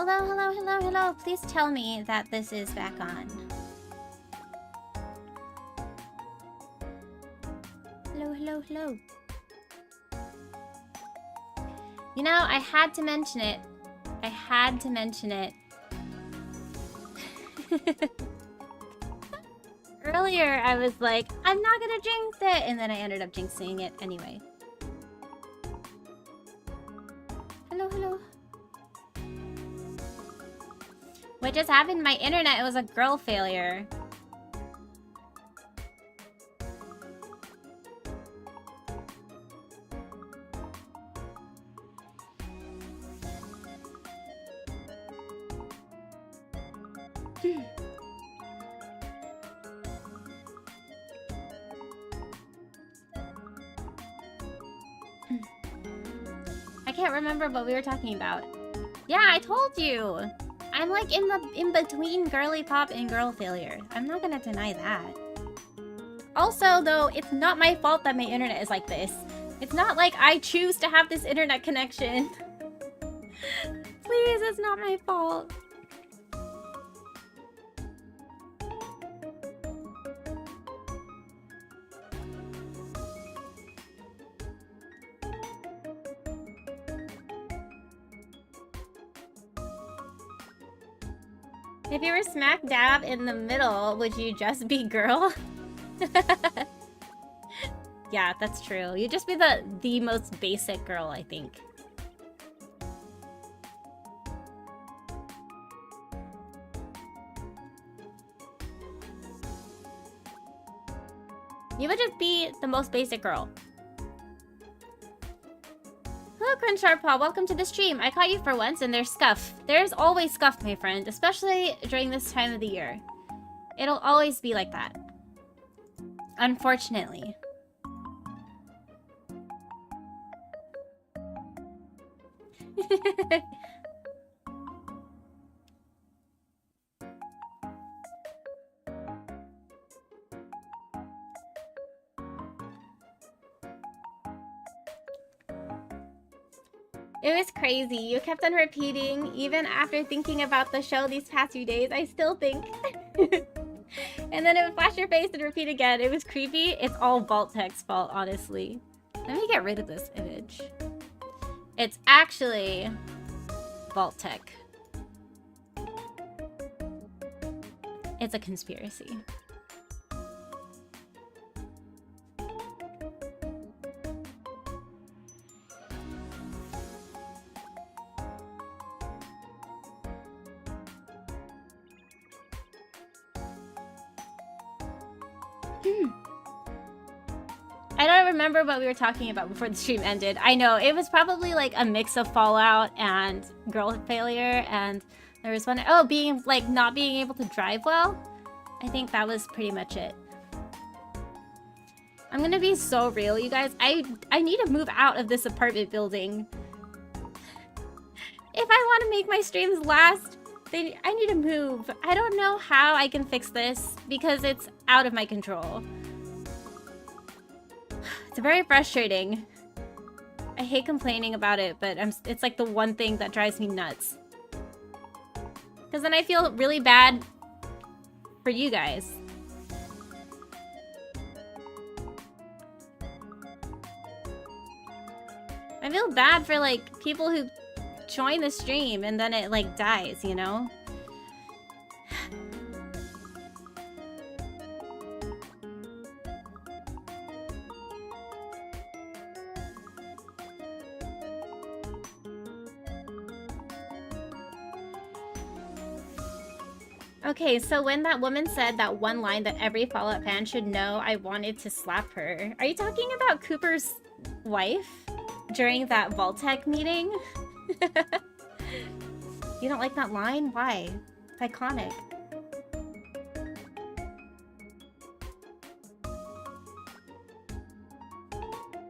Hello, hello, hello, hello. Please tell me that this is back on. Hello, hello, hello. You know, I had to mention it. I had to mention it. Earlier, I was like, I'm not gonna jinx it, and then I ended up jinxing it anyway. Hello, hello. What just happened? My internet, it was a girl failure. I can't remember what we were talking about. Yeah, I told you. I'm like in between girly pop and girl failure. I'm not gonna deny that. Also, though, it's not my fault that my internet is like this. It's not like I choose to have this internet connection. Please, it's not my fault. If you were smack dab in the middle, would you just be girl? Yeah, that's true. You'd just be the most basic girl, I think. You would just be the most basic girl. Hello, Crunchsharp Paw. Welcome to the stream. I caught you for once, and there's scuff. There's always scuff, my friend, especially during this time of the year. It'll always be like that. Unfortunately. It was crazy. You kept on repeating. Even after thinking about the show these past few days, I still think. And then it would flash your face and repeat again. It was creepy. It's all Vault-Tech's fault, honestly. Let me get rid of this image. It's actually Vault-Tech. It's a conspiracy. I don't remember what we were talking about before the stream ended. I know, it was probably like a mix of Fallout and girl failure, and there was one... Oh, not being able to drive well? I think that was pretty much it. I'm gonna be so real, you guys. I need to move out of this apartment building. If I want to make my streams last, I need to move. I don't know how I can fix this because it's out of my control. It's very frustrating. I hate complaining about it, but it's like the one thing that drives me nuts. Because then I feel really bad for you guys. I feel bad for like people who join the stream and then it like dies, you know? Okay, so when that woman said that one line that every Fallout fan should know, I wanted to slap her. Are you talking about Cooper's wife during that Vault-Tech meeting? You don't like that line? Why? It's iconic.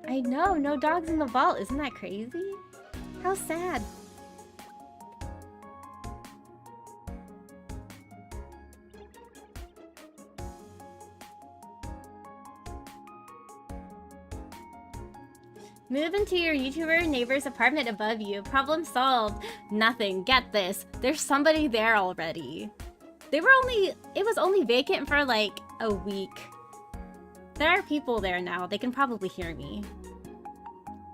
I know, no dogs in the vault. Isn't that crazy? How sad. Move into your YouTuber neighbor's apartment above you. Problem solved. Nothing. Get this. There's somebody there already. It was only vacant for like a week. There are people there now. They can probably hear me.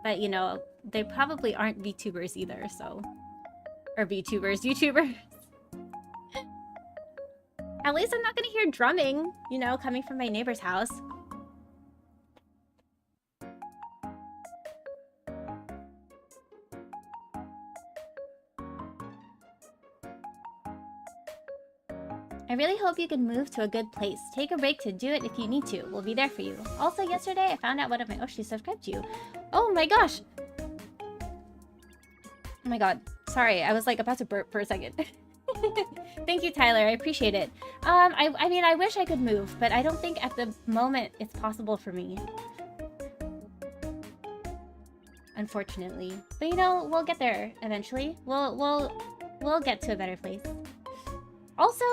But you know, they probably aren't VTubers either, so. Or VTubers, YouTubers. At least I'm not gonna hear drumming, you know, coming from my neighbor's house. I really hope you can move to a good place. Take a break to do it if you need to. We'll be there for you. Also, yesterday, I found out one of my Oshi subscribed to you. Oh my gosh! Oh my god. Sorry, I was like about to burp for a second. Thank you, Tyler. I appreciate it. I mean, I wish I could move, but I don't think at the moment it's possible for me. Unfortunately. But you know, we'll get there eventually. We'll get to a better place. Also,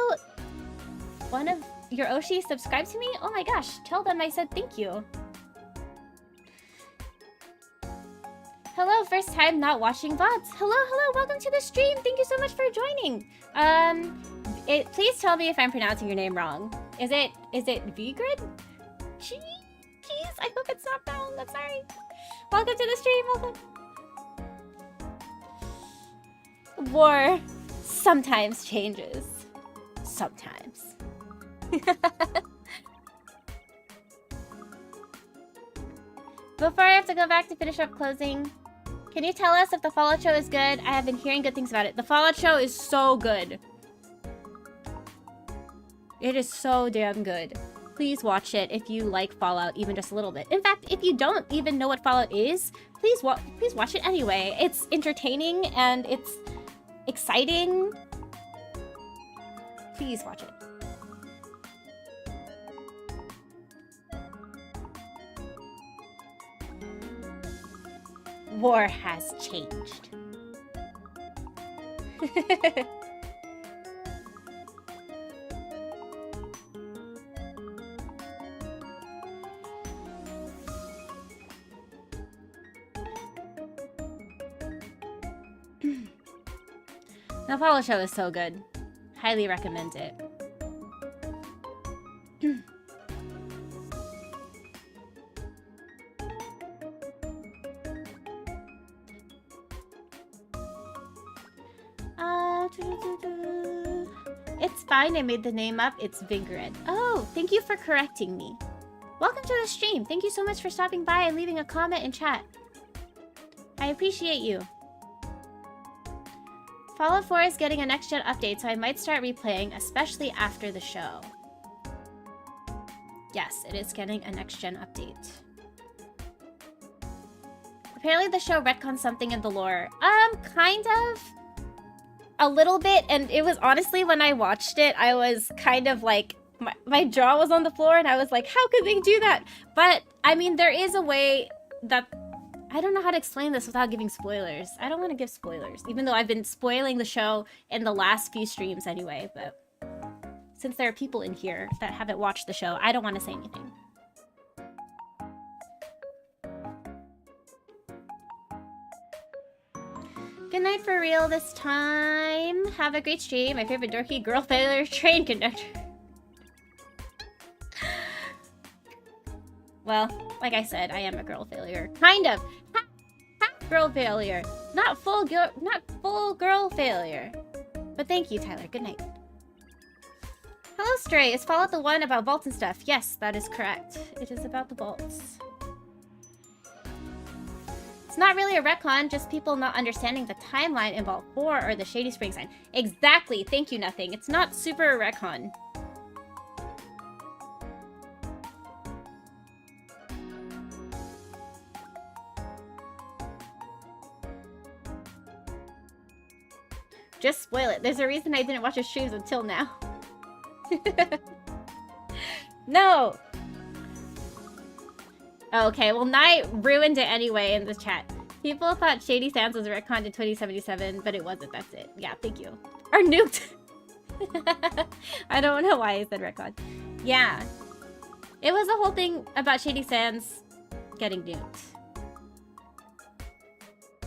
one of your Oshi subscribed to me? Oh my gosh, tell them I said thank you. Hello, first time not watching VODs. Hello, welcome to the stream. Thank you so much for joining. Please tell me if I'm pronouncing your name wrong. Is it Vigrid? Jeez, I hope it's not wrong. I'm sorry. Welcome to the stream, welcome. War sometimes changes. Sometimes. Before I have to go back to finish up closing, can you tell us if the Fallout show is good? I have been hearing good things about it. The Fallout show is so good. It is so damn good. Please watch it if you like Fallout even just a little bit. In fact, if you don't even know what Fallout is, please watch it anyway. It's entertaining and it's exciting. Please watch it. War has changed. The Fallout show is so good. Highly recommend it. It's fine, I made the name up. It's Vigrid. Oh, thank you for correcting me. Welcome to the stream. Thank you so much for stopping by and leaving a comment in chat. I appreciate you. Fallout 4 is getting a next-gen update, so I might start replaying, especially after the show. Yes, it is getting a next-gen update. Apparently the show retcons something in the lore. Kind of. A little bit, and it was honestly, when I watched it, I was kind of like, my jaw was on the floor, and I was like, how could they do that? But, I mean, there is a way that... I don't know how to explain this without giving spoilers. I don't want to give spoilers, even though I've been spoiling the show in the last few streams anyway, but since there are people in here that haven't watched the show, I don't want to say anything. Good night for real this time. Have a great stream. My favorite dorky girl failure train conductor. Well, like I said, I am a girl failure. Kind of. Half girl failure. Not full girl failure. But thank you, Tyler. Good night. Hello, Stray. Is Fallout the one about vaults and stuff? Yes, that is correct. It is about the vaults. It's not really a retcon, just people not understanding the timeline in Vault 4 or the Shady Spring sign. Exactly. Thank you, Nothing. It's not super a retcon. Just spoil it. There's a reason I didn't watch your streams until now. No! Okay, well, Night ruined it anyway in the chat. People thought Shady Sands was retconned in 2077, but it wasn't. That's it. Yeah, thank you. Or nuked! I don't know why I said retcon. Yeah. It was a whole thing about Shady Sands getting nuked.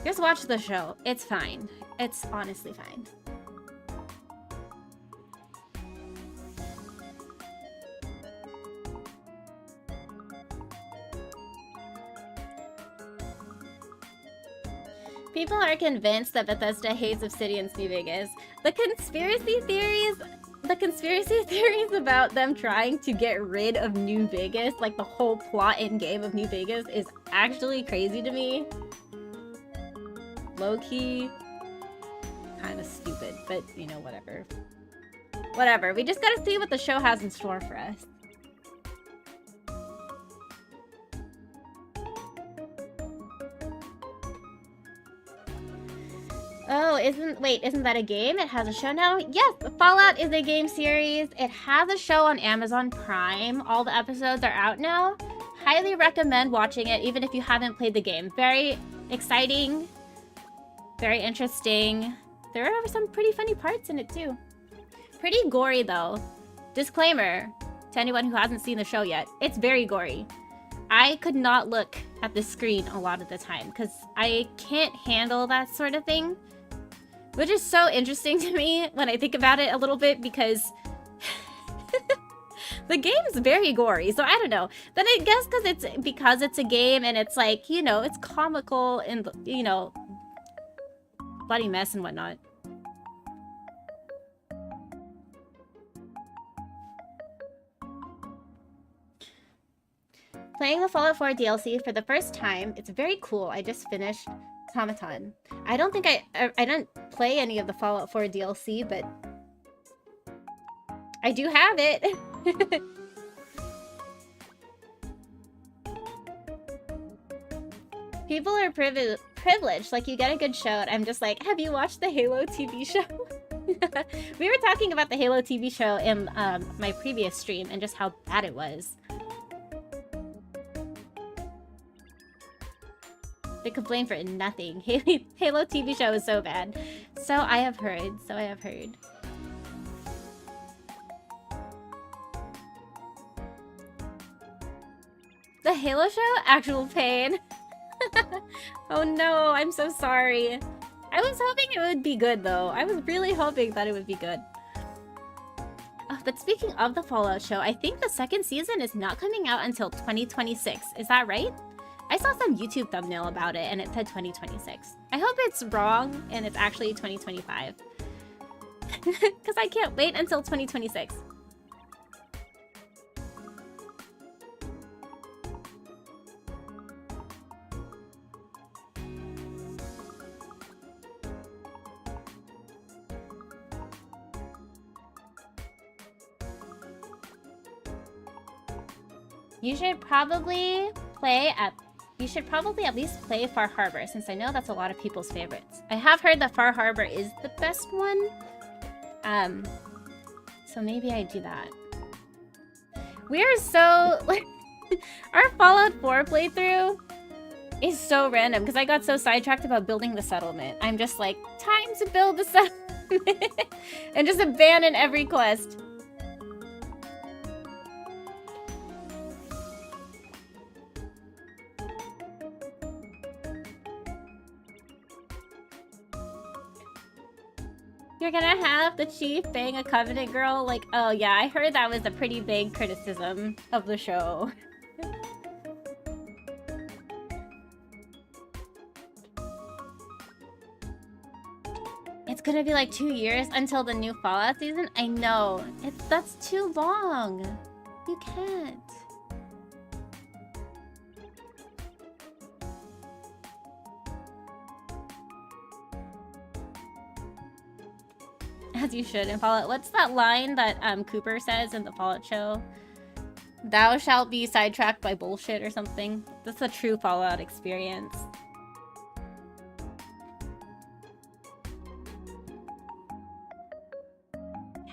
Just watch the show. It's fine. It's honestly fine. People are convinced that Bethesda hates Obsidian's New Vegas. The conspiracy theories about them trying to get rid of New Vegas, like the whole plot in game of New Vegas, is actually crazy to me. Low-key, kind of stupid, but you know, whatever. Whatever, we just gotta see what the show has in store for us. Oh, isn't that a game? It has a show now? Yes, Fallout is a game series. It has a show on Amazon Prime. All the episodes are out now. Highly recommend watching it, even if you haven't played the game. Very exciting. Very interesting. There are some pretty funny parts in it, too. Pretty gory, though. Disclaimer to anyone who hasn't seen the show yet. It's very gory. I could not look at the screen a lot of the time, because I can't handle that sort of thing. Which is so interesting to me when I think about it a little bit, because the game's very gory, so I don't know. Then I guess because it's a game and it's like, you know, it's comical and, you know, bloody mess and whatnot. Playing the Fallout 4 DLC for the first time. It's very cool. I just finished Automaton. I don't think I didn't play any of the Fallout 4 DLC, but I do have it. People are privileged. Like, you get a good show, and I'm just like, have you watched the Halo TV show? We were talking about the Halo TV show in my previous stream and just how bad it was. They complain for nothing. Halo TV show is so bad. So I have heard. The Halo show? Actual pain. Oh no, I'm so sorry. I was hoping it would be good though. I was really hoping that it would be good. But speaking of the Fallout show, I think the second season is not coming out until 2026. Is that right? I saw some YouTube thumbnail about it and it said 2026. I hope it's wrong and it's actually 2025. Because I can't wait until 2026. You should probably at least play Far Harbor, since I know that's a lot of people's favorites. I have heard that Far Harbor is the best one. So maybe I do that. We are so... Our Fallout 4 playthrough is so random, because I got so sidetracked about building the settlement. I'm just like, time to build the settlement! And just abandon every quest. You're gonna have the chief bang a Covenant girl? Like, oh yeah, I heard that was a pretty big criticism of the show. It's gonna be like 2 years until the new Fallout season? I know. That's too long. You can't. As you should in Fallout. What's that line that Cooper says in the Fallout show? Thou shalt be sidetracked by bullshit or something. That's a true Fallout experience.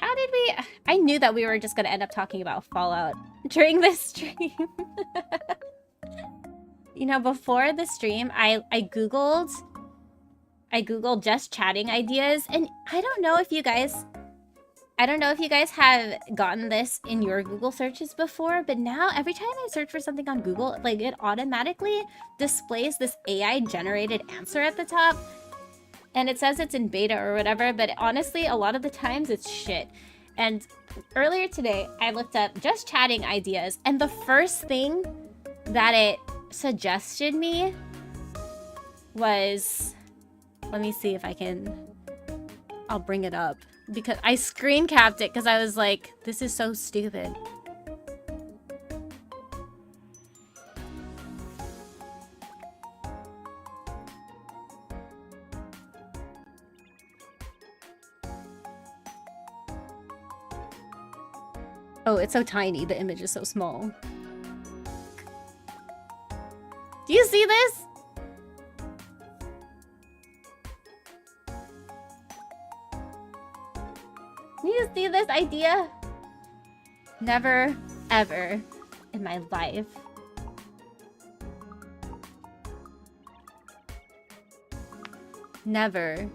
How did we... I knew that we were just gonna end up talking about Fallout during this stream. You know, before the stream, I googled just chatting ideas, and I don't know if you guys I don't know if you guys have gotten this in your Google searches before, but now every time I search for something on Google, like it automatically displays this AI generated answer at the top. And it says it's in beta or whatever, but honestly, a lot of the times it's shit. And earlier today, I looked up just chatting ideas, and the first thing that it suggested me was... Let me see if I can... I'll bring it up. Because I screen capped it because I was like, this is so stupid. Oh, it's so tiny. The image is so small. Do you see this? Do you see this idea? Never, ever in my life. Never.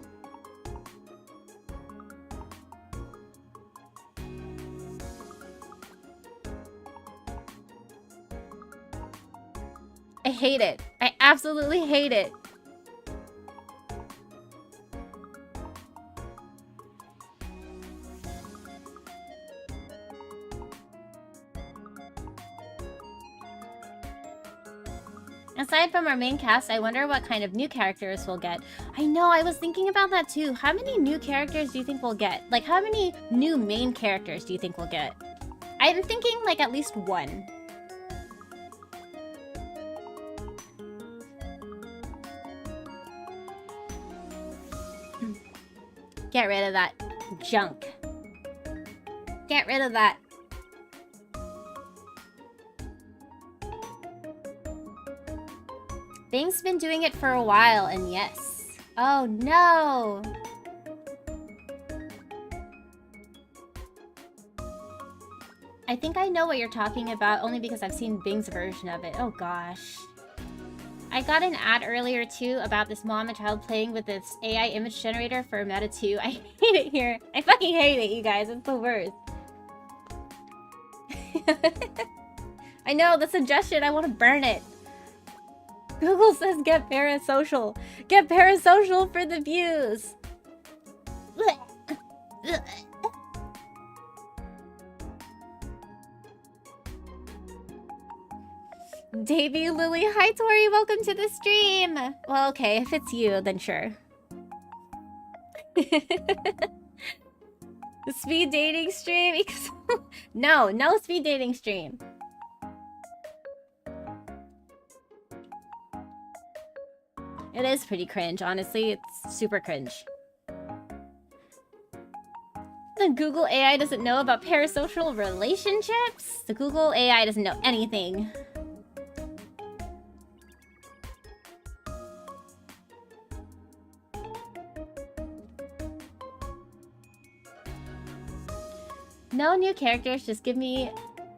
I hate it. I absolutely hate it. Aside from our main cast, I wonder what kind of new characters we'll get. I know, I was thinking about that too. How many new characters do you think we'll get? Like, how many new main characters do you think we'll get? I'm thinking, like, at least one. Get rid of that junk. Get rid of that. Bing's been doing it for a while, and yes. Oh no! I think I know what you're talking about, only because I've seen Bing's version of it. Oh gosh. I got an ad earlier too about this mom and child playing with this AI image generator for Meta 2. I hate it here. I fucking hate it, you guys. It's the worst. I know, the suggestion. I want to burn it. Google says get parasocial. Get parasocial for the views. Davey, Lily, hi Tori, welcome to the stream. Well, okay, if it's you, then sure. The speed dating stream? No speed dating stream. It is pretty cringe, honestly. It's super cringe. The Google AI doesn't know about parasocial relationships? The Google AI doesn't know anything. No new characters, just give me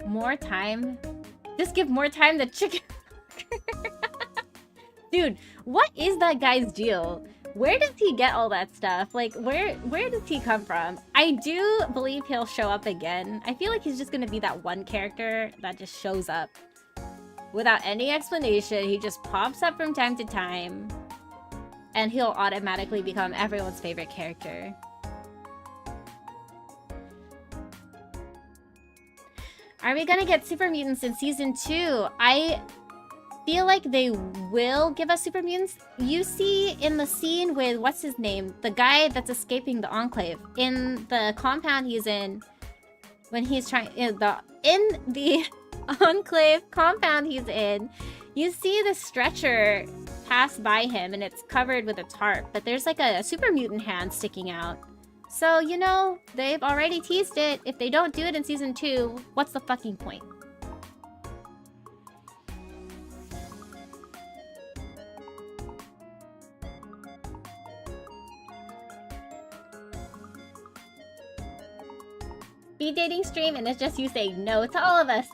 more time. Just give more time to chicken. Dude, what is that guy's deal? Where does he get all that stuff? Like, where does he come from? I do believe he'll show up again. I feel like he's just gonna be that one character that just shows up. Without any explanation, he just pops up from time to time. And he'll automatically become everyone's favorite character. Are we gonna get Super Mutants in Season 2? I feel like they will give us Super Mutants. You see in the scene with, what's his name? The guy that's escaping the Enclave. In the compound he's in, when he's trying, in the Enclave compound he's in, you see the stretcher pass by him and it's covered with a tarp, but there's like a Super Mutant hand sticking out. So, you know, they've already teased it. If they don't do it in Season 2, what's the fucking point? Speed dating stream, and it's just you saying no to all of us.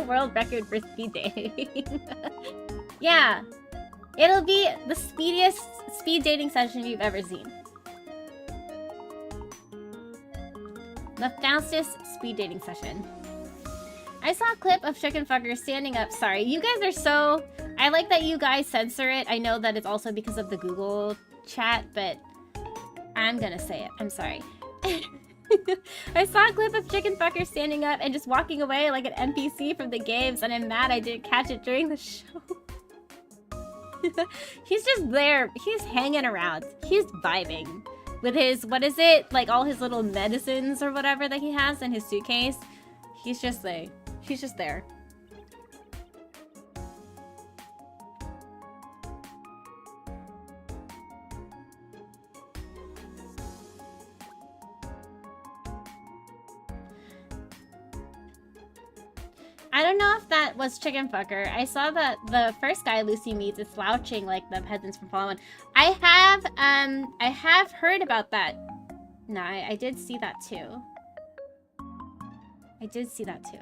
World record for speed dating. Yeah. It'll be the speediest speed dating session you've ever seen. The fastest speed dating session. I saw a clip of chicken fucker standing up. Sorry, you guys are so... I like that you guys censor it. I know that it's also because of the Google chat, but I'm gonna say it. I'm sorry. I saw a clip of chicken fucker standing up and just walking away like an NPC from the games, and I'm mad I didn't catch it during the show. He's just there. He's hanging around. He's vibing with his, what is it? Like all his little medicines or whatever that he has in his suitcase. He's just there. He's just there. I don't know if that was chicken fucker. I saw that the first guy Lucy meets is slouching like the peasants from Fallen. I have heard about that. No, I did see that too. I did see that too.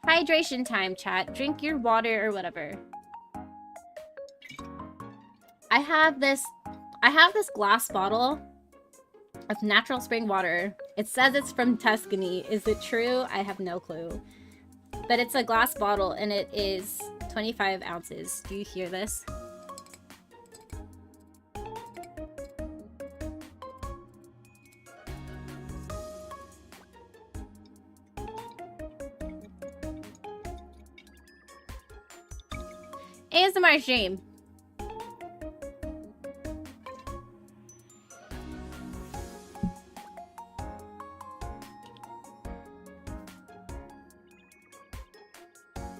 Hydration time, chat. Drink your water or whatever. I have this glass bottle of natural spring water. It says it's from Tuscany. Is it true? I have no clue. But it's a glass bottle and it is 25 ounces. Do you hear this? ASMR stream.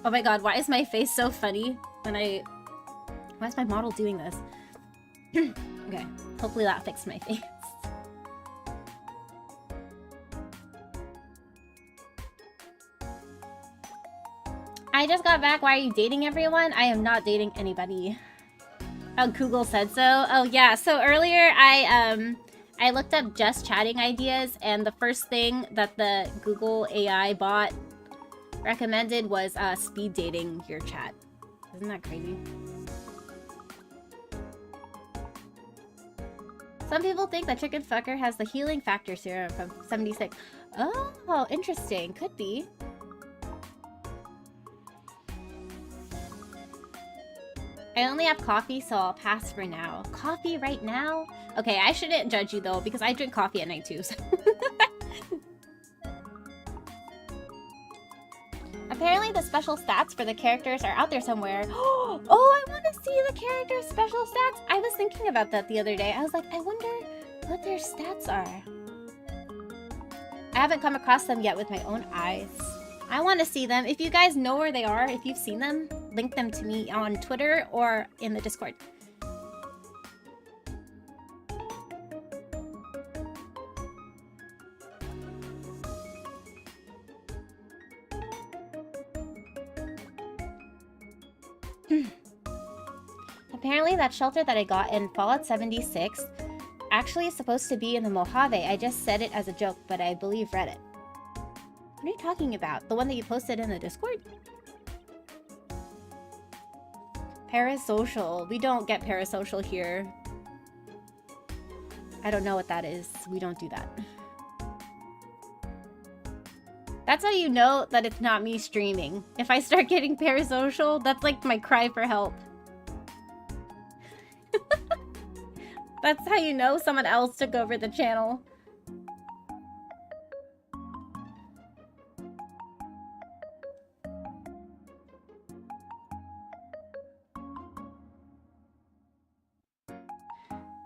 Oh my god, why is my face so funny when I... Why is my model doing this? Okay, hopefully that fixed my face. I just got back. Why are you dating everyone? I am not dating anybody. Oh, Google said so. Oh yeah, so earlier I looked up just chatting ideas, and the first thing that the Google AI bot recommended was speed dating your chat. Isn't that crazy? Some people think that chicken fucker has the healing factor serum from 76. Oh, interesting. Could be. I only have coffee, so I'll pass for now. Coffee right now? Okay, I shouldn't judge you though, because I drink coffee at night too, so. Apparently the special stats for the characters are out there somewhere. Oh, I want to see the characters' special stats. I was thinking about that the other day. I was like, I wonder what their stats are. I haven't come across them yet with my own eyes. I want to see them. If you guys know where they are, if you've seen them, link them to me on Twitter or in the Discord. Apparently that shelter that I got in Fallout 76 actually is supposed to be in the Mojave. I just said it as a joke, but I believe Reddit. What are you talking about? The one that you posted in the Discord? Parasocial. We don't get parasocial here. I don't know what that is. We don't do that. That's how you know that it's not me streaming. If I start getting parasocial, that's like my cry for help. That's how you know someone else took over the channel.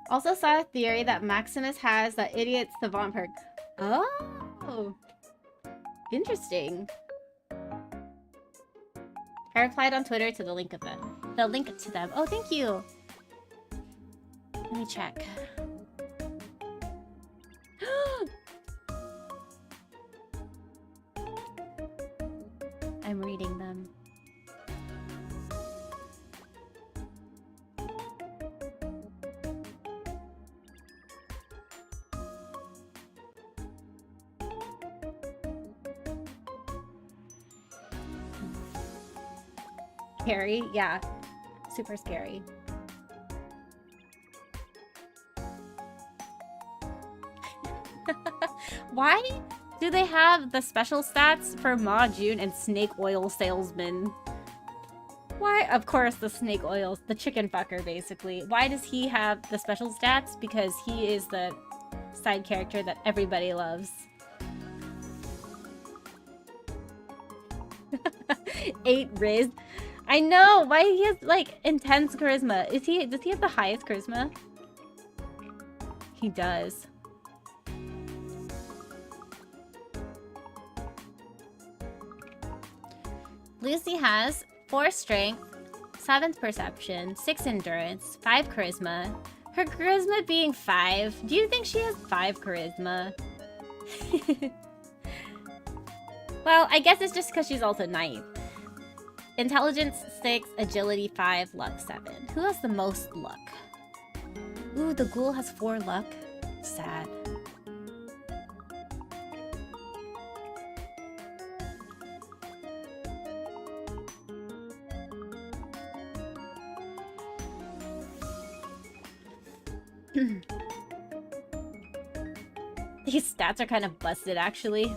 Also saw a theory that Maximus has that idiot savant perk. Oh, interesting. I replied on Twitter to the link of them. The link to them. Oh, thank you. Let me check. I'm reading them. Scary? Yeah. Super scary. Why do they have the special stats for Ma June and Snake Oil Salesman? Why? Of course, the snake oils, the chicken fucker, basically. Why does he have the special stats? Because he is the side character that everybody loves. 8 Riz. I know! Why he has, like, intense charisma. Does he have the highest charisma? He does. Lucy has 4 strength, 7 perception, 6 endurance, 5 charisma. Her charisma being 5. Do you think she has 5 charisma? Well, I guess it's just because she's also 9th. Intelligence 6, agility 5, luck 7. Who has the most luck? Ooh, the ghoul has 4 luck. Sad. These stats are kind of busted, actually.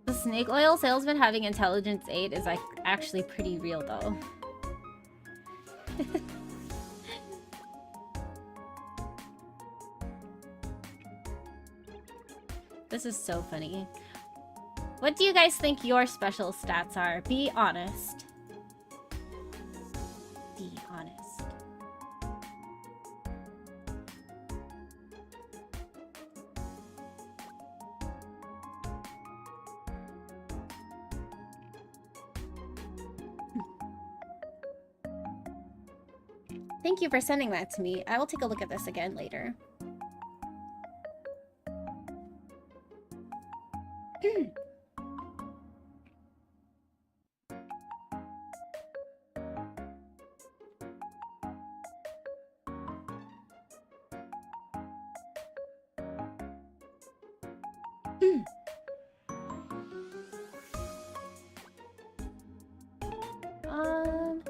The snake oil salesman having intelligence 8 is like actually pretty real though. This is so funny. What do you guys think your special stats are? Be honest. Be honest. Thank you for sending that to me. I will take a look at this again later.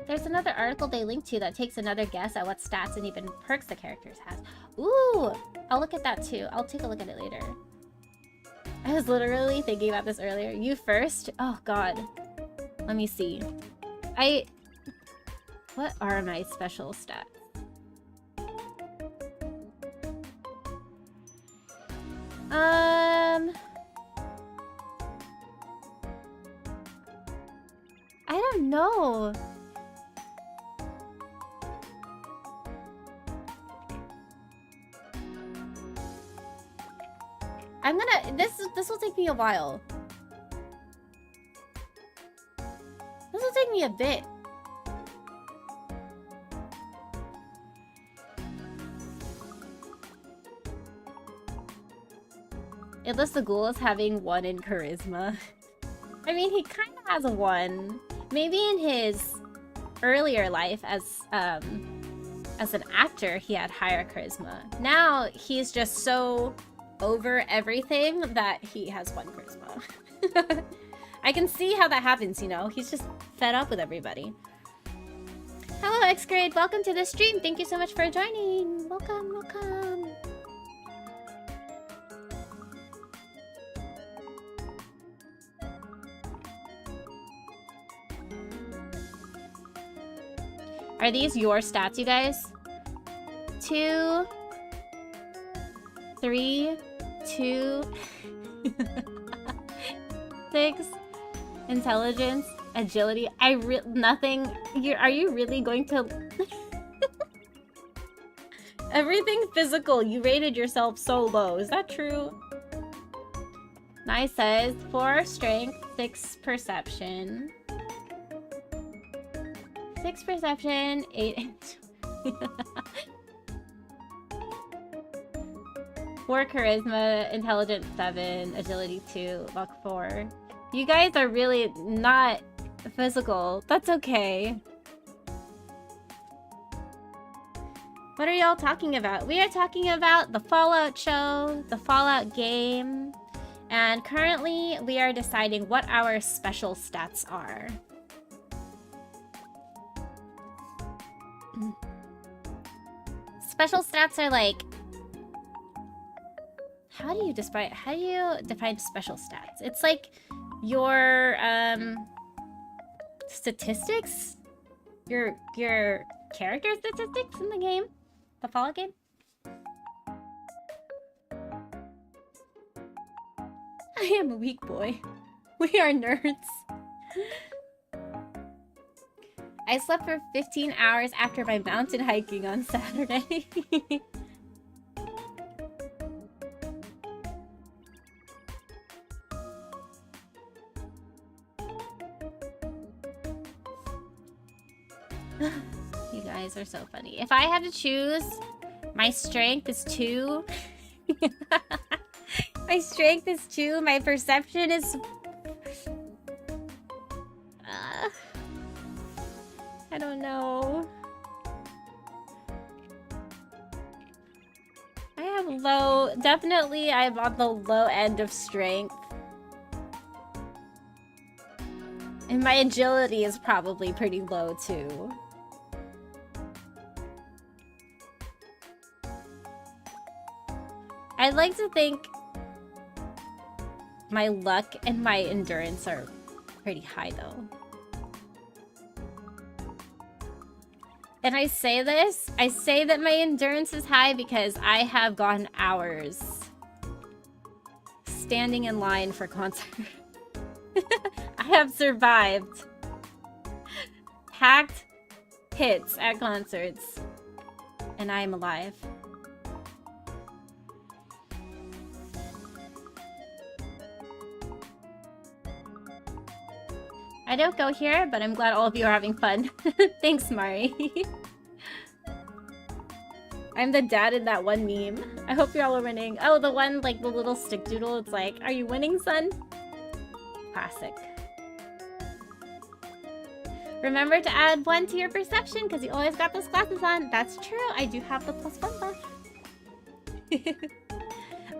There's another article they linked to that takes another guess at what stats and even perks the characters has. Ooh, I'll look at that too. I'll take a look at it later. I was literally thinking about this earlier. You first? Oh god. Let me see. What are my special stats? I don't know. I'm gonna, this will take me a while. This will take me a bit. It lists the ghoul as having 1 in charisma. I mean, he kind of has a 1. Maybe in his earlier life as an actor, he had higher charisma. Now, he's just so over everything that he has 1 charisma. I can see how that happens, you know? He's just fed up with everybody. Hello, X-Grade. Welcome to the stream. Thank you so much for joining. Welcome, welcome. Are these your stats, you guys? 2, 3, 2, 6, intelligence, agility. Nothing. Are you really going to? Everything physical. You rated yourself so low. Is that true? Nice says 4 strength, 6 perception. 6 perception, 8 4 charisma, intelligence 7, agility 2, luck 4. You guys are really not physical. That's okay. What are y'all talking about? We are talking about the Fallout show, the Fallout game, And currently, we are deciding what our special stats are. Special stats are like... How do you define special stats? It's like your statistics? Your character statistics in the game? The Fallout game? I am a weak boy. We are nerds. I slept for 15 hours after my mountain hiking on Saturday. You guys are so funny. If I had to choose, my strength is 2. My strength is 2. My perception is... I don't know. I have low... Definitely, I'm on the low end of strength. And my agility is probably pretty low, too. I'd like to think my luck and my endurance are pretty high, though. And I say that my endurance is high because I have gone hours standing in line for concert. I have survived packed pits at concerts, and I am alive. I don't go here, but I'm glad all of you are having fun. Thanks, Mari. I'm the dad in that one meme. I hope y'all are winning. Oh, the one, like, the little stick doodle. It's like, are you winning, son? Classic. Remember to add 1 to your perception, because you always got those glasses on. That's true. I do have the +1 buff.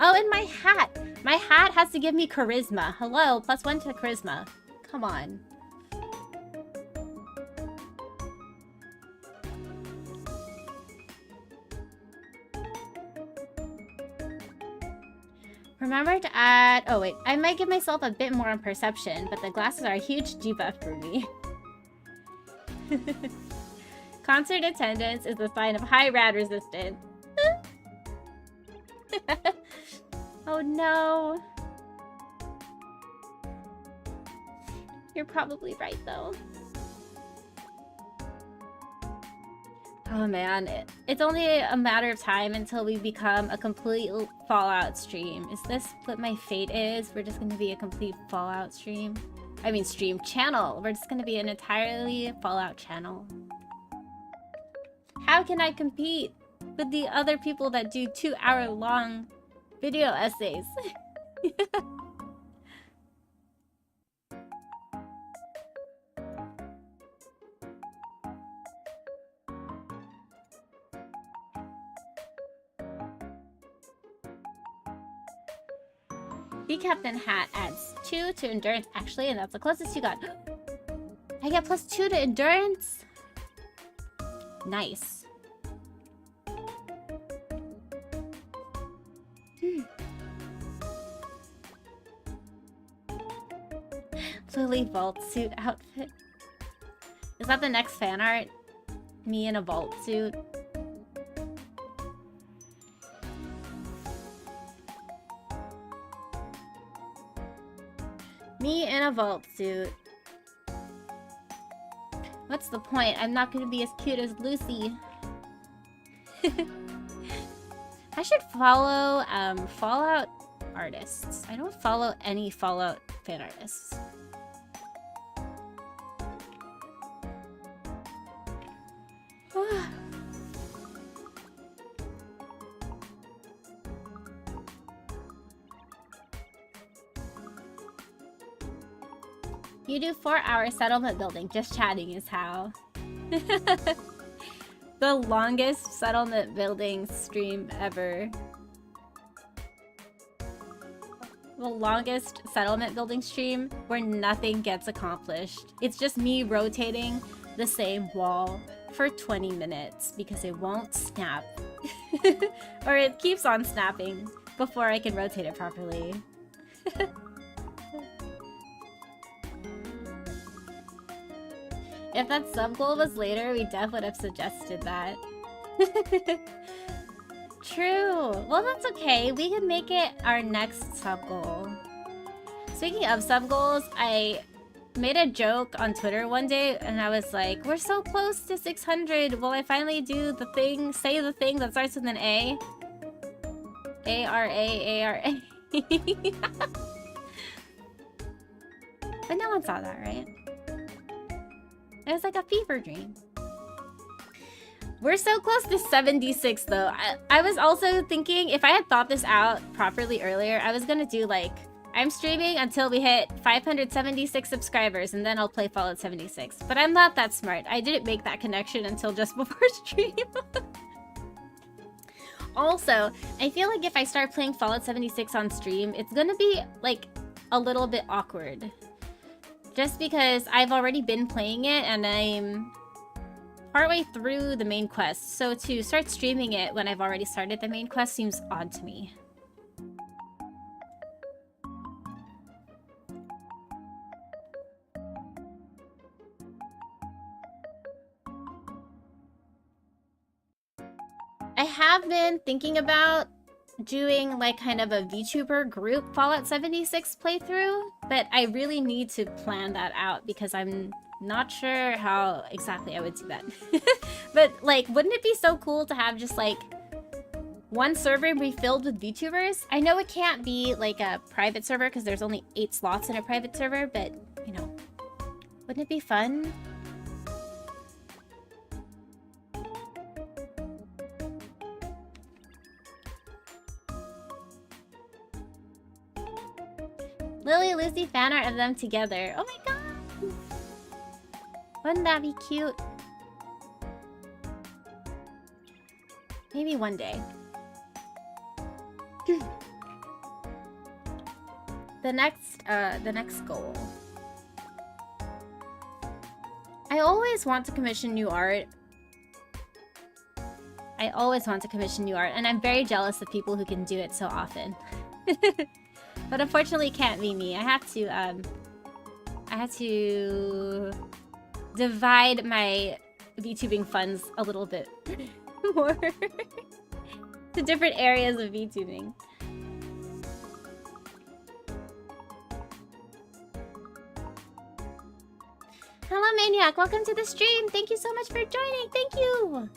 Oh, and my hat. My hat has to give me charisma. Hello, +1 to charisma. Come on. Remember to add... Oh, wait. I might give myself a bit more on perception, but the glasses are a huge debuff for me. Concert attendance is a sign of high rad resistance. Oh, no. You're probably right, though. Oh man, it's only a matter of time until we become a complete Fallout stream. Is this what my fate is? We're just gonna be a complete Fallout stream? I mean stream channel. We're just gonna be an entirely Fallout channel. How can I compete with the other people that do 2-hour-long video essays? The Captain Hat adds 2 to endurance, actually, and that's the closest you got. I get +2 to endurance? Nice. Lily vault suit outfit. Is that the next fan art? Me in a vault suit? Me in a vault suit. What's the point? I'm not gonna be as cute as Lucy. I should follow Fallout artists. I don't follow any Fallout fan artists. You do 4-hour settlement building. Just chatting is how. The longest settlement building stream ever. the longest settlement building stream where nothing gets accomplished. It's just me rotating the same wall for 20 minutes because it won't snap. Or it keeps on snapping before I can rotate it properly. If that sub goal was later, we definitely would have suggested that. True. Well, that's okay. We can make it our next sub goal. Speaking of sub goals, I made a joke on Twitter one day and I was like, we're so close to 600. Will I finally do the thing, say the thing that starts with an A? A-R-A-A-R-A. But no one saw that, right? It was like a fever dream. We're so close to 76 though. I was also thinking, if I had thought this out properly earlier, I was gonna do like, I'm streaming until we hit 576 subscribers and then I'll play Fallout 76. But I'm not that smart. I didn't make that connection until just before stream. Also, I feel like if I start playing Fallout 76 on stream, it's gonna be like a little bit awkward. Just because I've already been playing it and I'm partway through the main quest. So to start streaming it when I've already started the main quest seems odd to me. I have been thinking about doing like kind of a VTuber group Fallout 76 playthrough, but I really need to plan that out because I'm not sure how exactly I would do that. But like, wouldn't it be so cool to have just like one server be filled with VTubers? I know it can't be like a private server because there's only 8 slots in a private server, but you know, wouldn't it be fun? Lily, Lucy fan art of them together. Oh my god! Wouldn't that be cute? Maybe one day. The next goal. I always want to commission new art. And I'm very jealous of people who can do it so often. But unfortunately, it can't be me. I have to divide my VTubing funds a little bit more to different areas of VTubing. Hello, Maniac. Welcome to the stream. Thank you so much for joining. Thank you.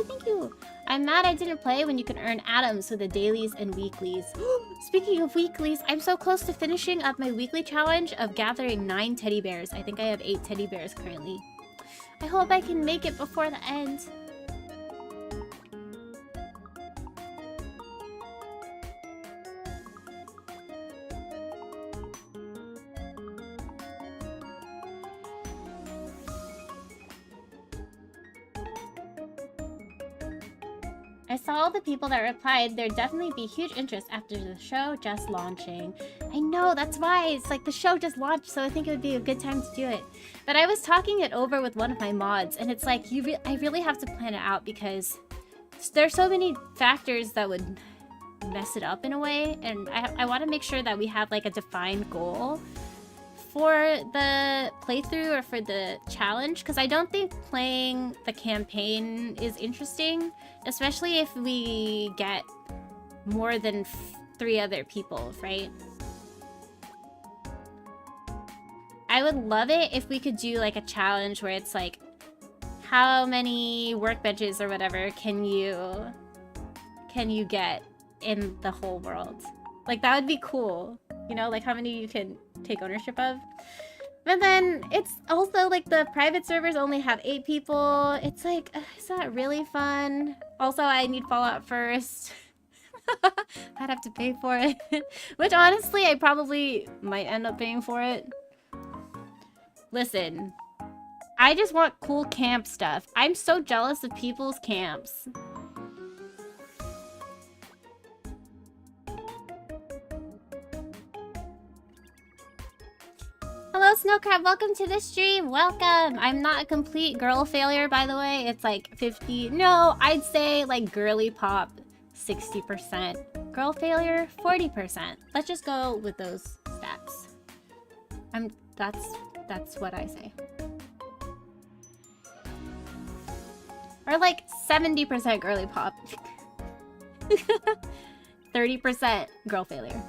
Thank you. I'm mad I didn't play when you can earn atoms with the dailies and weeklies. Speaking of weeklies, I'm so close to finishing up my weekly challenge of gathering 9 teddy bears. I think I have 8 teddy bears currently. I hope I can make it before the end. I saw all the people that replied. There'd definitely be huge interest after the show just launching. I know, that's why. It's like the show just launched, so I think it would be a good time to do it. But I was talking it over with one of my mods, and it's like, I really have to plan it out because there's so many factors that would mess it up in a way, and I want to make sure that we have like a defined goal for the playthrough or for the challenge, because I don't think playing the campaign is interesting, especially if we get more than 3 other people, right? I would love it if we could do like a challenge where it's like, how many workbenches or whatever can you get in the whole world? Like, that would be cool. You know, like how many you can take ownership of. But then it's also like the private servers only have 8 people. It's like, it's not really fun. Also, I need Fallout first. I'd have to pay for it. Which honestly, I probably might end up paying for it. Listen, I just want cool camp stuff. I'm so jealous of people's camps. Snowcrab, welcome to the stream. Welcome. I'm not a complete girl failure, by the way. It's like 50. No, I'd say like girly pop 60%. Girl failure 40%. Let's just go with those stats. That's what I say. Or like 70% girly pop. 30% girl failure.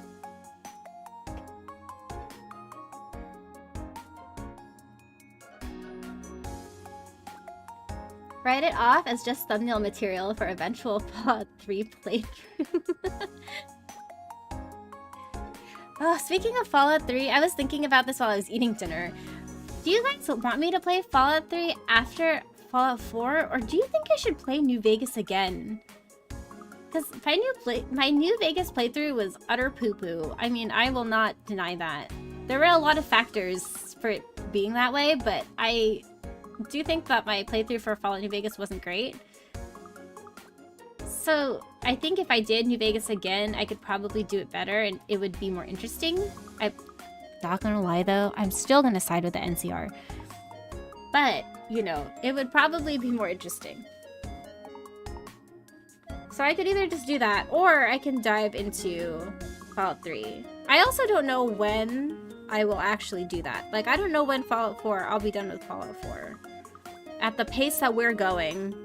Write it off as just thumbnail material for eventual Fallout 3 playthrough. Oh, speaking of Fallout 3, I was thinking about this while I was eating dinner. Do you guys want me to play Fallout 3 after Fallout 4? Or do you think I should play New Vegas again? Because my New Vegas playthrough was utter poo-poo. I mean, I will not deny that. There were a lot of factors for it being that way, but I do think that my playthrough for Fallout New Vegas wasn't great. So I think if I did New Vegas again, I could probably do it better and it would be more interesting. I'm not gonna lie though, I'm still gonna side with the NCR. But, you know, it would probably be more interesting. So I could either just do that, or I can dive into Fallout 3. I also don't know when I will actually do that. Like, I don't know when Fallout 4, I'll be done with Fallout 4. At the pace that we're going.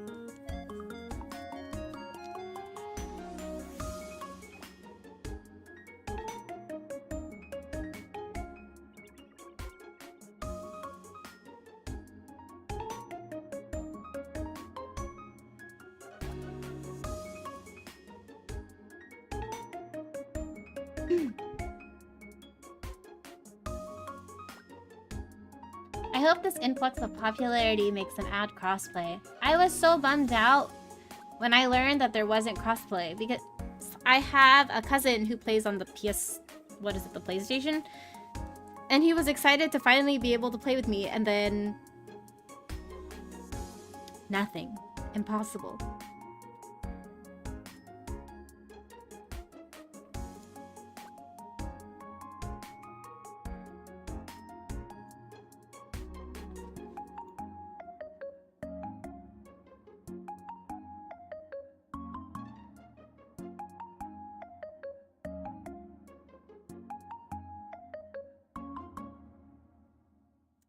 I hope this influx of popularity makes an ad crossplay. I was so bummed out when I learned that there wasn't crossplay because I have a cousin who plays on the the PlayStation? And he was excited to finally be able to play with me, and then nothing. Impossible.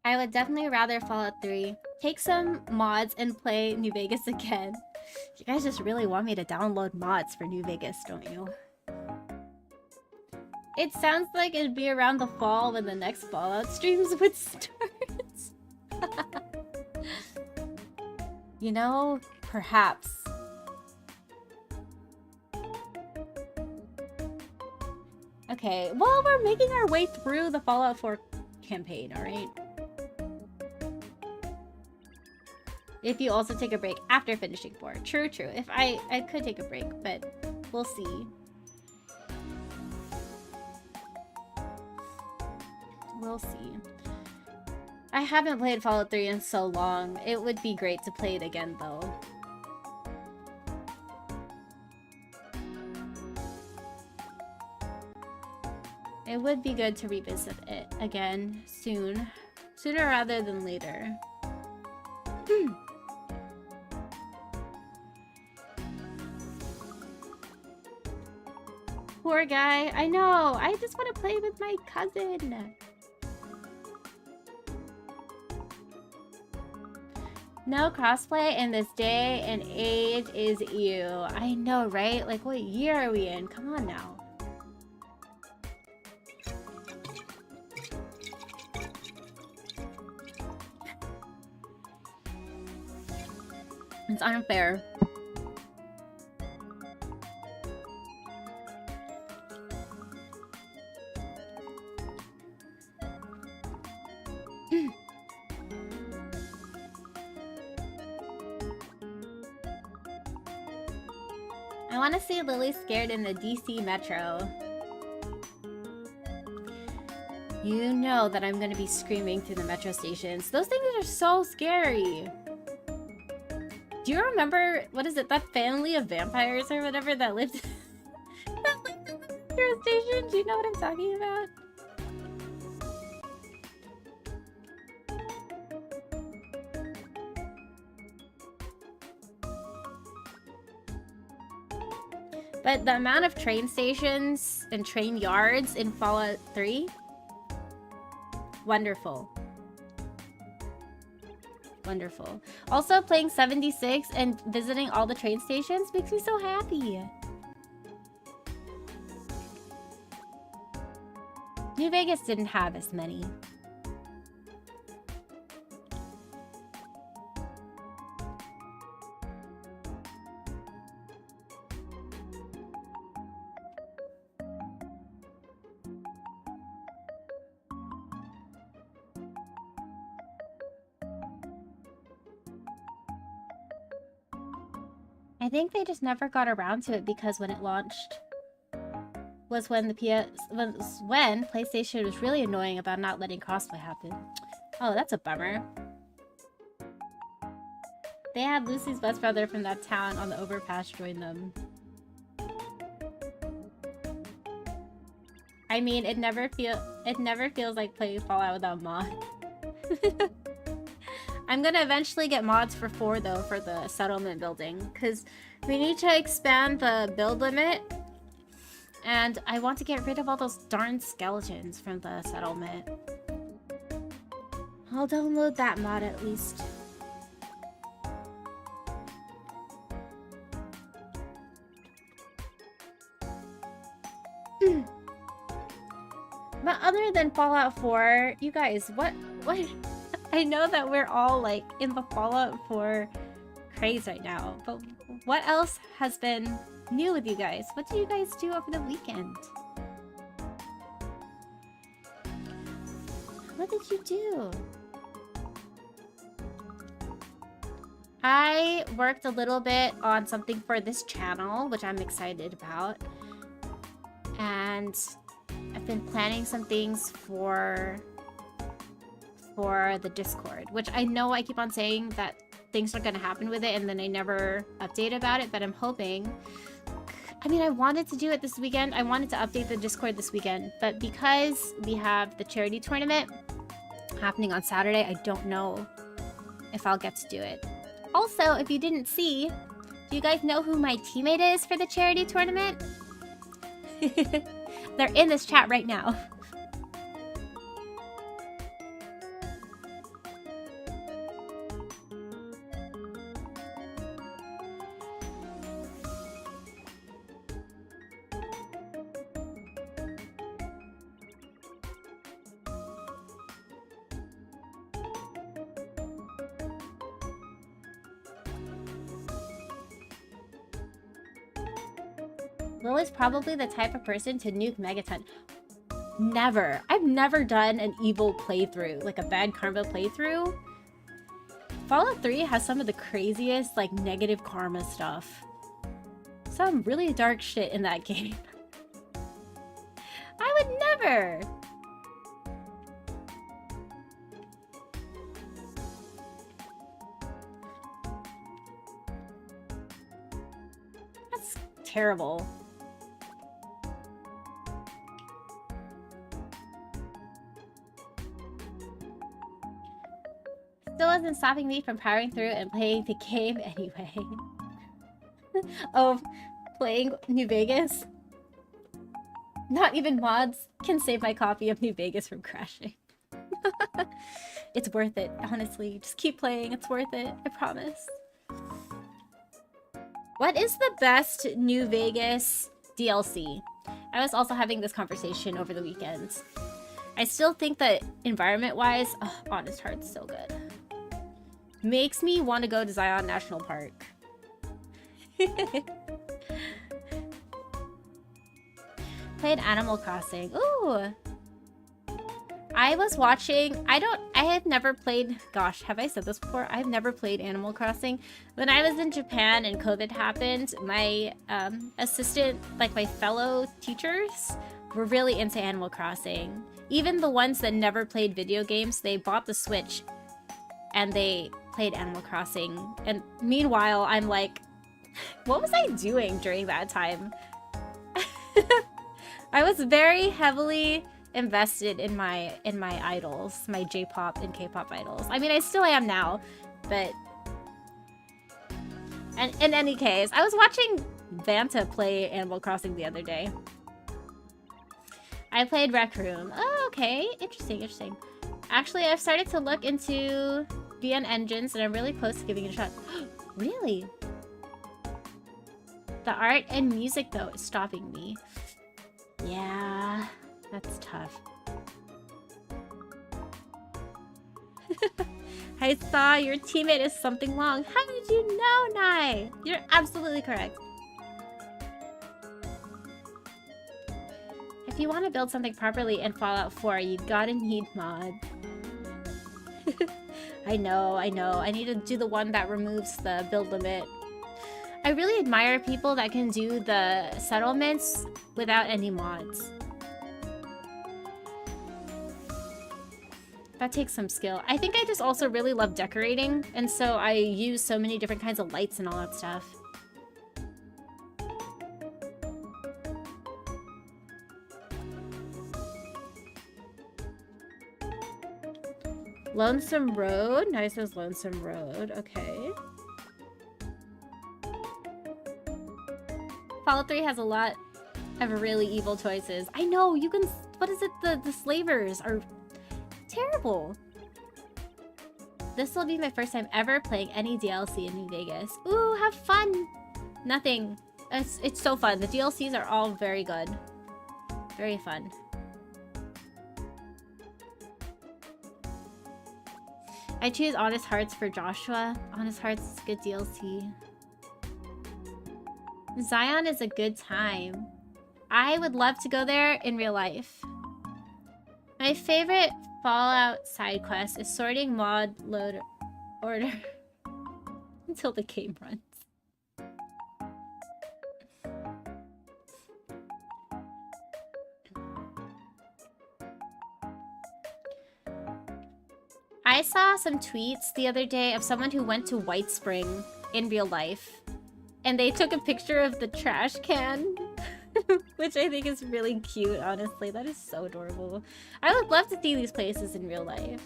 I would definitely rather Fallout 3. Take some mods and play New Vegas again. You guys just really want me to download mods for New Vegas, don't you? It sounds like it'd be around the fall when the next Fallout streams would start. You know, perhaps. Okay, well, we're making our way through the Fallout 4 campaign, alright? If you also take a break after finishing 4. True, true. If I could take a break, but we'll see. We'll see. I haven't played Fallout 3 in so long. It would be great to play it again, though. It would be good to revisit it again soon. Sooner rather than later. Poor guy. I know. I just want to play with my cousin. No crossplay in this day and age is you. I know, right? Like, what year are we in? Come on now. It's unfair. I want to see Lily scared in the DC Metro. You know that I'm going to be screaming through the metro stations. Those things are so scary. Do you remember, what is it, that family of vampires or whatever that lived in the metro station? Do you know what I'm talking about? But the amount of train stations and train yards in Fallout 3, wonderful. Wonderful. Also, playing 76 and visiting all the train stations makes me so happy. New Vegas didn't have as many. I think they just never got around to it because when it launched was when the when PlayStation was really annoying about not letting crossplay happen. Oh, that's a bummer. They had Lucy's best brother from that town on the overpass join them. I mean, it never feels like playing Fallout without mods. I'm gonna eventually get mods for 4 though for the settlement building because we need to expand the build limit, and I want to get rid of all those darn skeletons from the settlement. I'll download that mod at least. But other than Fallout 4, you guys, what? I know that we're all like in the Fallout 4 craze right now, but what else has been new with you guys? What did you guys do over the weekend? What did you do? I worked a little bit on something for this channel, which I'm excited about. And I've been planning some things for the Discord, which I know I keep on saying that things are gonna happen with it and then I never update about it, but I'm hoping. I mean, I wanted to do it this weekend. I wanted to update the Discord this weekend, but because we have the charity tournament happening on Saturday, I don't know if I'll get to do it. Also, if you didn't see, do you guys know who my teammate is for the charity tournament? They're in this chat right now. Lily's probably the type of person to nuke Megaton. Never. I've never done an evil playthrough, like a bad karma playthrough. Fallout 3 has some of the craziest, like, negative karma stuff. Some really dark shit in that game. I would never! That's terrible. Still wasn't stopping me from powering through and playing the game anyway. Oh, playing New Vegas? Not even mods can save my copy of New Vegas from crashing. It's worth it, honestly. Just keep playing, it's worth it, I promise. What is the best New Vegas DLC? I was also having this conversation over the weekend. I still think that environment-wise, Honest Heart's so good. Makes me want to go to Zion National Park. Played Animal Crossing. Ooh! I was watching... I have never played... Gosh, have I said this before? I've never played Animal Crossing. When I was in Japan and COVID happened, my assistant, like my fellow teachers, were really into Animal Crossing. Even the ones that never played video games, they bought the Switch and they played Animal Crossing. And meanwhile, I'm like, what was I doing during that time? I was very heavily invested in my idols, my J-pop and K-pop idols. I mean, I still am now, but... And in any case, I was watching Vanta play Animal Crossing the other day. I played Rec Room. Oh, okay. Interesting, interesting. Actually, I've started to look into VN engines, and I'm really close to giving it a shot. Really? The art and music, though, is stopping me. Yeah, that's tough. I saw your teammate is something long. How did you know, Nai? You're absolutely correct. If you want to build something properly in Fallout 4, you gotta need mod. I know. I need to do the one that removes the build limit. I really admire people that can do the settlements without any mods. That takes some skill. I think I just also really love decorating, and so I use so many different kinds of lights and all that stuff. Lonesome Road? No, it says Lonesome Road. Okay. Fallout 3 has a lot of really evil choices. I know, you can... What is it? The slavers are terrible. This will be my first time ever playing any DLC in New Vegas. Ooh, have fun! Nothing. It's so fun. The DLCs are all very good. Very fun. I choose Honest Hearts for Joshua. Honest Hearts is a good DLC. Zion is a good time. I would love to go there in real life. My favorite Fallout side quest is sorting mod load order until the game runs. I saw some tweets the other day of someone who went to White Spring in real life. And they took a picture of the trash can. Which I think is really cute, honestly. That is so adorable. I would love to see these places in real life.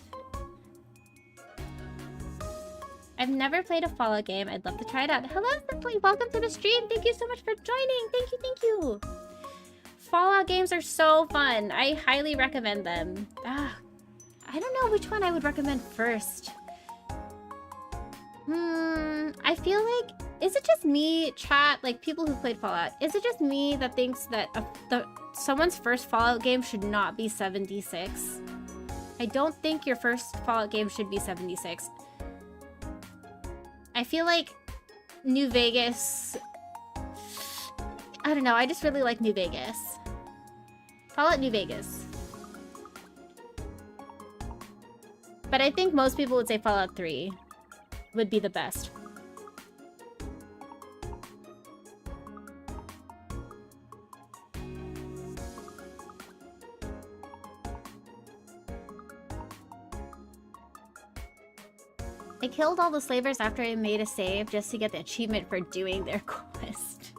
I've never played a Fallout game. I'd love to try it out. Hello, Simply. Welcome to the stream. Thank you so much for joining. Thank you, thank you. Fallout games are so fun. I highly recommend them. I don't know which one I would recommend first. I feel like... Is it just me, chat, like people who played Fallout, is it just me that thinks that someone's first Fallout game should not be 76? I don't think your first Fallout game should be 76. I feel like New Vegas... I don't know, I just really like New Vegas. Fallout New Vegas. But I think most people would say Fallout 3 would be the best. I killed all the slavers after I made a save just to get the achievement for doing their quest.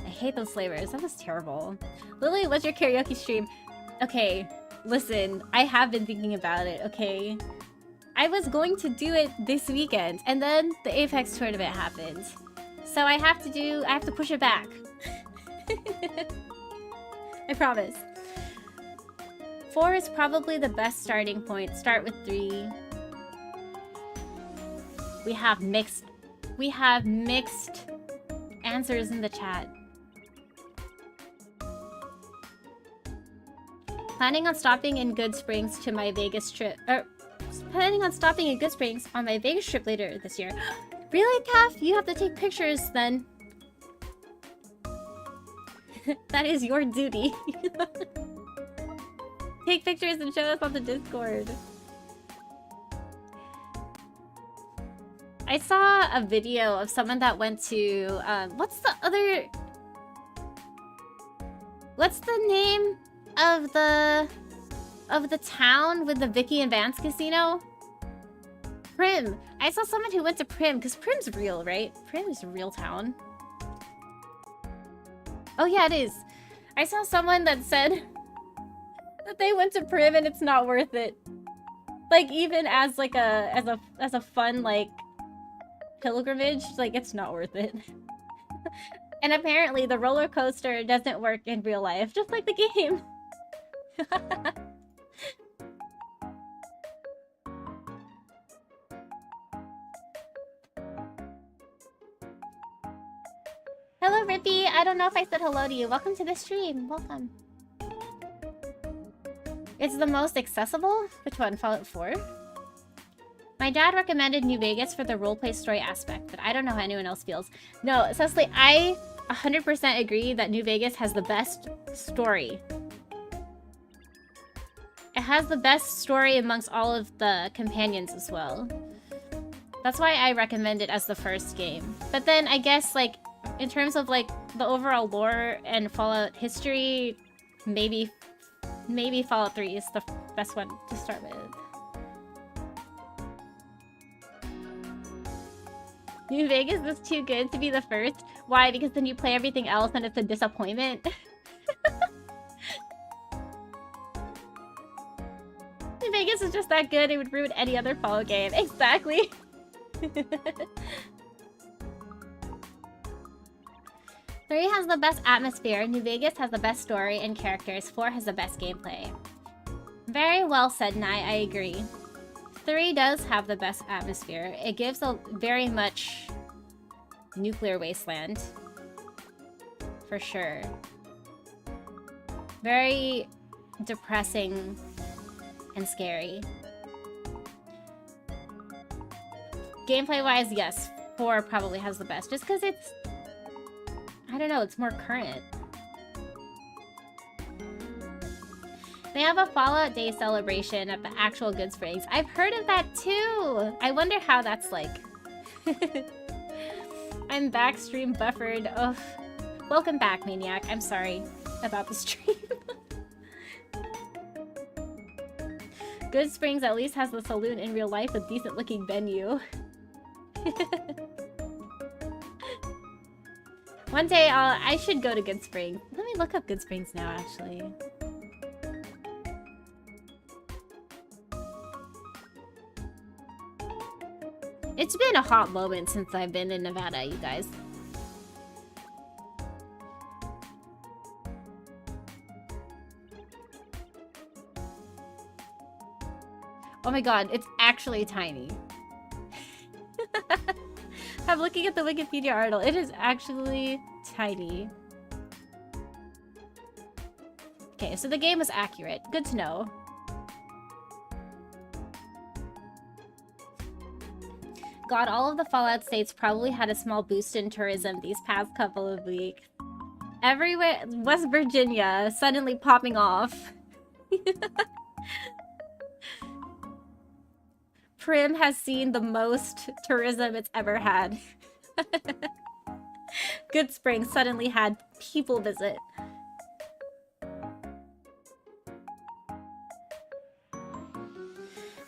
I hate those slavers. That was terrible. Lily, what's your karaoke stream? Okay, listen. I have been thinking about it, okay? I was going to do it this weekend, and then the Apex tournament happened. So I have to push it back. I promise. 4 is probably the best starting point. Start with 3. We have mixed answers in the chat. Planning on stopping in Good Springs to my Vegas trip. Planning on stopping in Good Springs on my Vegas trip later this year. Really, Taff? You have to take pictures then. That is your duty. Take pictures and show us on the Discord. I saw a video of someone that went to what's the name of the town with the Vicky and Vance casino? Prim. I saw someone who went to Prim, because Prim's real, right? Prim is a real town. Oh yeah, it is. I saw someone that said that they went to Prim and it's not worth it. Like, even as like a fun like pilgrimage, like, it's not worth it. And apparently the roller coaster doesn't work in real life, just like the game. Hello, Rippy. I don't know if I said hello to you. Welcome to the stream. Welcome. It's the most accessible? Which one? Fallout 4? My dad recommended New Vegas for the roleplay story aspect, but I don't know how anyone else feels. No, Cecily, I 100% agree that New Vegas has the best story. It has the best story amongst all of the companions as well. That's why I recommend it as the first game. But then I guess, like, in terms of, like, the overall lore and Fallout history, maybe Fallout 3 is the best one to start with. New Vegas is too good to be the first. Why? Because then you play everything else and it's a disappointment. New Vegas is just that good, it would ruin any other Fallout game. Exactly. 3 has the best atmosphere, New Vegas has the best story and characters, 4 has the best gameplay. Very well said, Nai, I agree. 3 does have the best atmosphere. It gives a very much nuclear wasteland. For sure. Very depressing and scary. Gameplay-wise, yes, 4 probably has the best, just because it's... I don't know, it's more current. They have a Fallout Day celebration at the actual Good Springs. I've heard of that too! I wonder how that's like. I'm back, stream buffered. Ugh. Welcome back, Maniac. I'm sorry about the stream. Good Springs at least has the saloon in real life with decent looking venue. One day I should go to Good Springs. Let me look up Good Springs now, actually. It's been a hot moment since I've been in Nevada, you guys. Oh my god, it's actually tiny. I'm looking at the Wikipedia article. It is actually tiny. Okay, so the game was accurate. Good to know. God, all of the Fallout states probably had a small boost in tourism these past couple of weeks. Everywhere, West Virginia suddenly popping off. Prim has seen the most tourism it's ever had. Good Springs suddenly had people visit.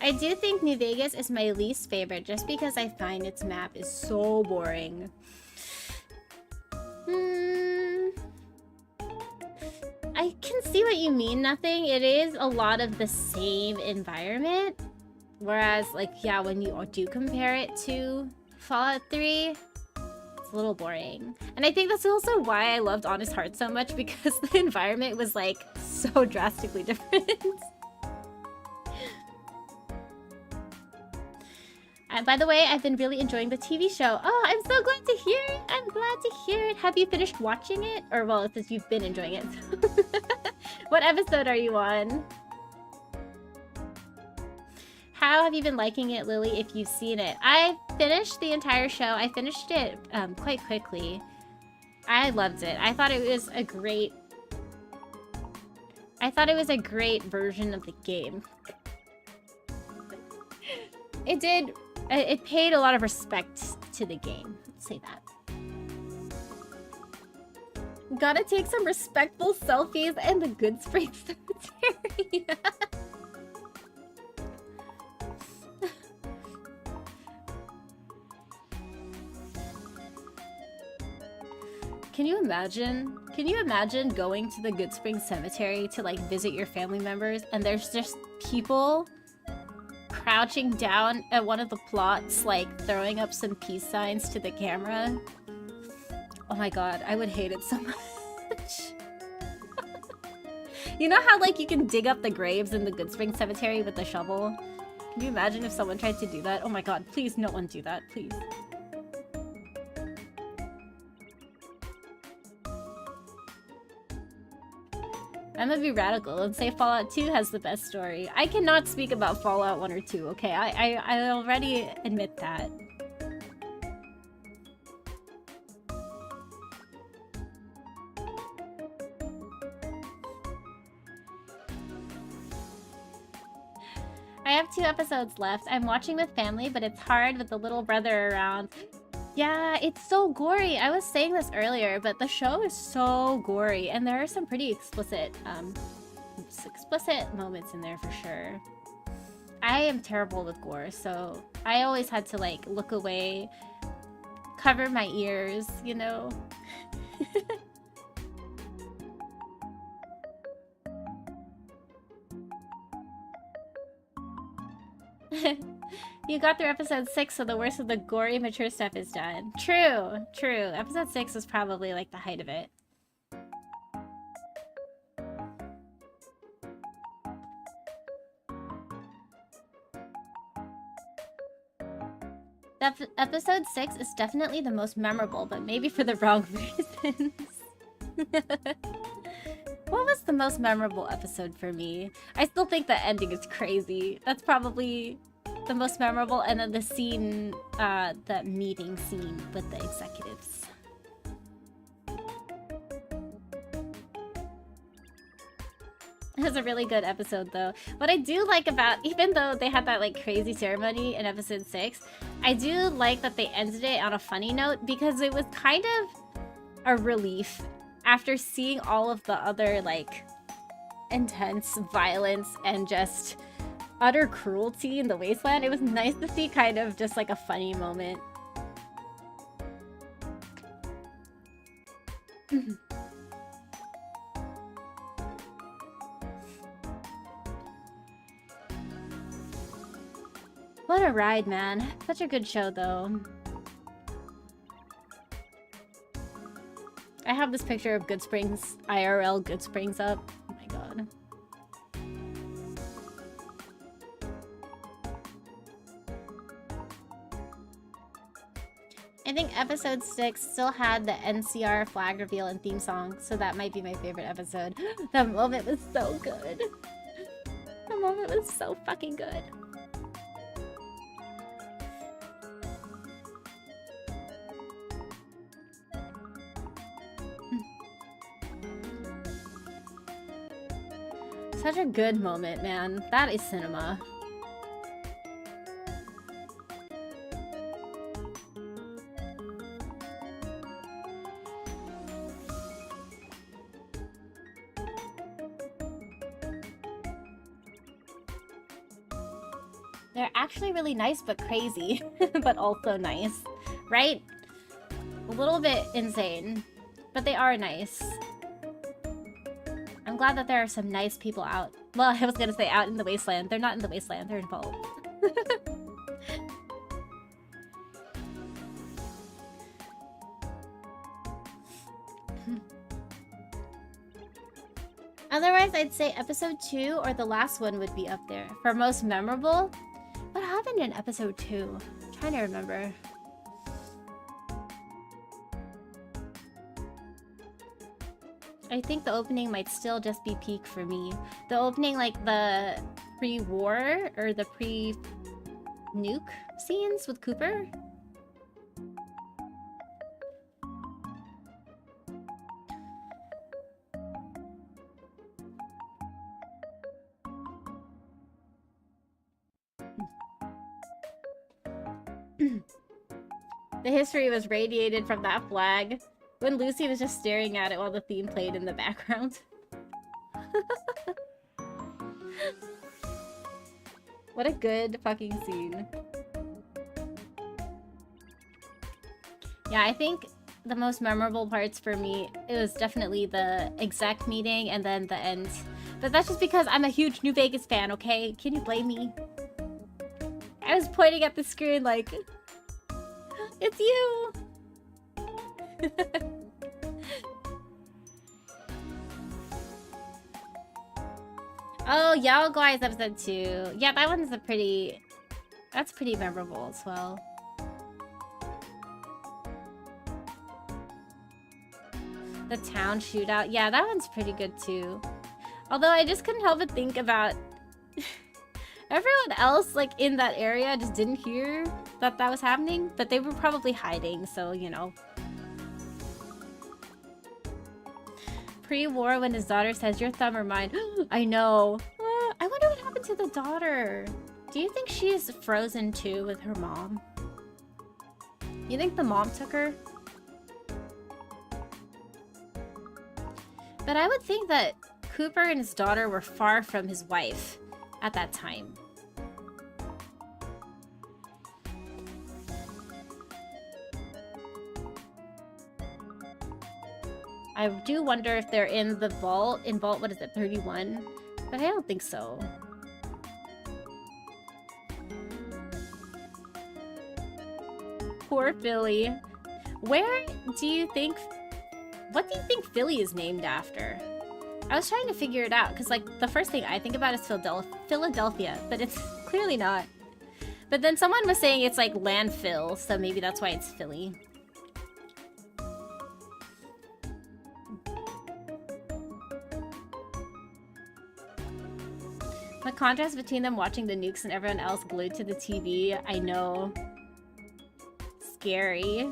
I do think New Vegas is my least favorite just because I find its map is so boring. I can see what you mean, Nothing. It is a lot of the same environment. Whereas, like, yeah, when you do compare it to Fallout 3, it's a little boring. And I think that's also why I loved Honest Heart so much, because the environment was, like, so drastically different. And by the way, I've been really enjoying the TV show. Oh, I'm so glad to hear it. I'm glad to hear it. Have you finished watching it? Or, well, it says you've been enjoying it. What episode are you on? How have you been liking it, Lily, if you've seen it? I finished the entire show. I finished it quite quickly. I loved it. I thought it was a great... version of the game. It did... It paid a lot of respect to the game. Let's say that. Gotta take some respectful selfies in the Good Springs Cemetery. Can you imagine? Can you imagine going to the Good Springs Cemetery to, like, visit your family members and there's just people crouching down at one of the plots, like throwing up some peace signs to the camera. Oh my god, I would hate it so much. You know how like you can dig up the graves in the Goodsprings Cemetery with the shovel? Can you imagine if someone tried to do that? Oh my god, please no one do that, please. I'm gonna be radical and say Fallout 2 has the best story. I cannot speak about Fallout 1 or 2, okay? I already admit that. I have 2 episodes left. I'm watching with family, but it's hard with the little brother around. Yeah, it's so gory. I was saying this earlier, but the show is so gory, and there are some pretty explicit moments in there for sure. I am terrible with gore, so I always had to like look away, cover my ears, you know. You got through episode 6, so the worst of the gory, mature stuff is done. True, true. Episode 6 was probably like the height of it. Episode 6 is definitely the most memorable, but maybe for the wrong reasons. What was the most memorable episode for me? I still think the ending is crazy. That's probably the most memorable, and then the scene, the meeting scene with the executives. It was a really good episode, though. What I do like about, even though they had that like crazy ceremony in episode 6, I do like that they ended it on a funny note, because it was kind of a relief after seeing all of the other like intense violence and just utter cruelty in the wasteland. It was nice to see kind of just like a funny moment. What a ride, man. Such a good show, though. I have this picture of Goodsprings, IRL Goodsprings up. Oh my god. I think episode 6 still had the NCR flag reveal and theme song, so that might be my favorite episode. That moment was so good. That moment was so fucking good. Such a good moment, man. That is cinema. They're actually really nice but crazy, but also nice, right? A little bit insane, but they are nice. I'm glad that there are some nice people out. Well, I was gonna say out in the wasteland. They're not in the wasteland, they're involved. Otherwise, I'd say episode 2 or the last one would be up there. For most memorable, what happened in episode 2? I'm trying to remember. I think the opening might still just be peak for me. The opening, like the pre-war or the pre-nuke scenes with Cooper. The history was radiated from that flag. When Lucy was just staring at it while the theme played in the background. What a good fucking scene. Yeah, I think the most memorable parts for me, it was definitely the exec meeting and then the end. But that's just because I'm a huge New Vegas fan, okay? Can you blame me? I was pointing at the screen like, it's you! Oh, Yao Guai's episode 2. Yeah, that one's a pretty... That's pretty memorable as well. The town shootout. Yeah, that one's pretty good too. Although I just couldn't help but think about... everyone else, like, in that area just didn't hear that that was happening. But they were probably hiding, so, you know. Pre-war, when his daughter says, your thumb or mine. I know. I wonder what happened to the daughter. Do you think she's frozen too with her mom? You think the mom took her? But I would think that Cooper and his daughter were far from his wife at that time. I do wonder if they're in the vault. In vault, what is it, 31? But I don't think so. Poor Philly. Where do you think... What do you think Philly is named after? I was trying to figure it out, because, like, the first thing I think about is Philadelphia, but it's clearly not. But then someone was saying it's, like, landfill, so maybe that's why it's Philly. The contrast between them watching the nukes and everyone else glued to the TV, I know. Scary.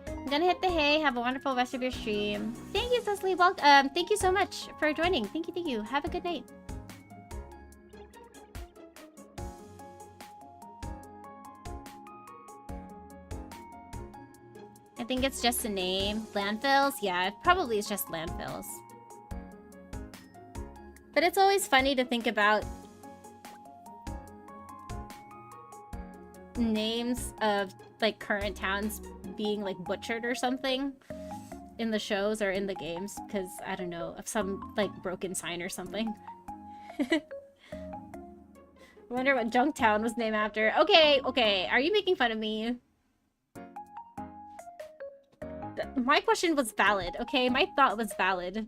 I'm gonna hit the hay. Have a wonderful rest of your stream. Thank you, Cecily. Welcome. Thank you so much for joining. Thank you, thank you. Have a good night. I think it's just a name. Landfills? Yeah, it probably is just landfills. But it's always funny to think about names of, like, current towns being, like, butchered or something in the shows or in the games, because, I don't know, of some, like, broken sign or something. I wonder what Junktown was named after. Okay, okay, are you making fun of me? My question was valid, okay? My thought was valid.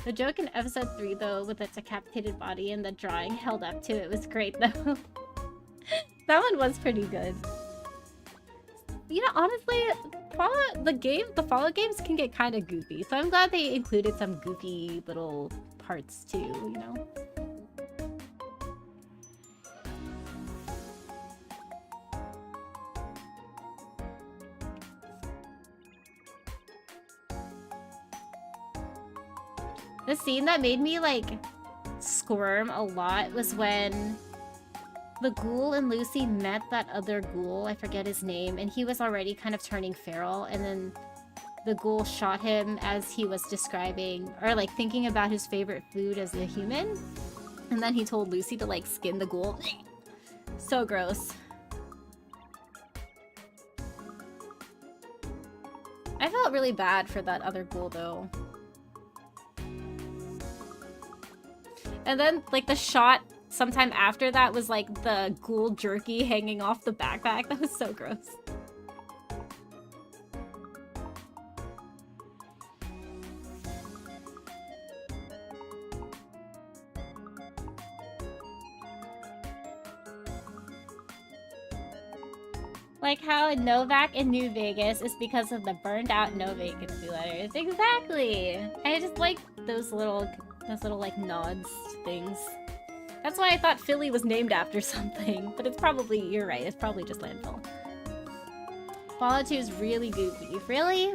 The joke in episode 3, though, with its decapitated body and the drawing held up to it was great, though. That one was pretty good. You know, honestly, the Fallout games can get kind of goofy, so I'm glad they included some goofy little parts, too, you know? The scene that made me, like, squirm a lot was when the ghoul and Lucy met that other ghoul, I forget his name, and he was already kind of turning feral, and then the ghoul shot him as he was describing, or, like, thinking about his favorite food as a human, and then he told Lucy to, like, skin the ghoul. So gross. I felt really bad for that other ghoul, though. And then, like, the shot sometime after that was, like, the ghoul jerky hanging off the backpack. That was so gross. Like how in Novak in New Vegas is because of the burned out no vacancy letters. Exactly! I just like those little like nods things. That's why I thought Philly was named after something, but it's probably, you're right, it's probably just landfill. Fallout 2 is really goofy. Really?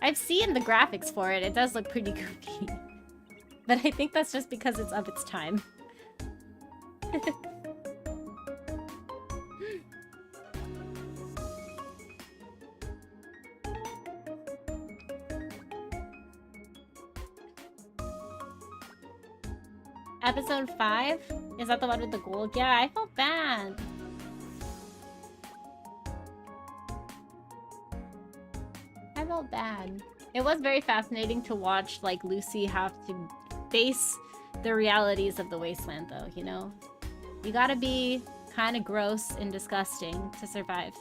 I've seen the graphics for it, it does look pretty goofy. But I think that's just because it's of its time. Episode 5? Is that the one with the gold? Yeah, I felt bad. I felt bad. It was very fascinating to watch, like, Lucy have to face the realities of the wasteland, though, you know? You gotta be kind of gross and disgusting to survive.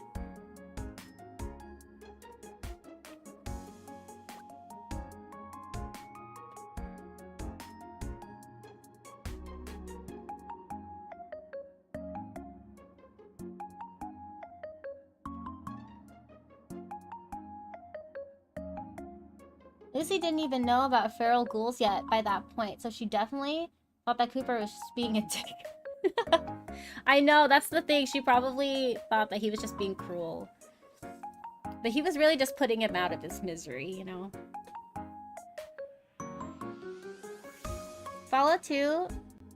Lucy didn't even know about feral ghouls yet by that point, so she definitely thought that Cooper was just being a dick. I know, that's the thing. She probably thought that he was just being cruel. But he was really just putting him out of his misery, you know? Fallout 2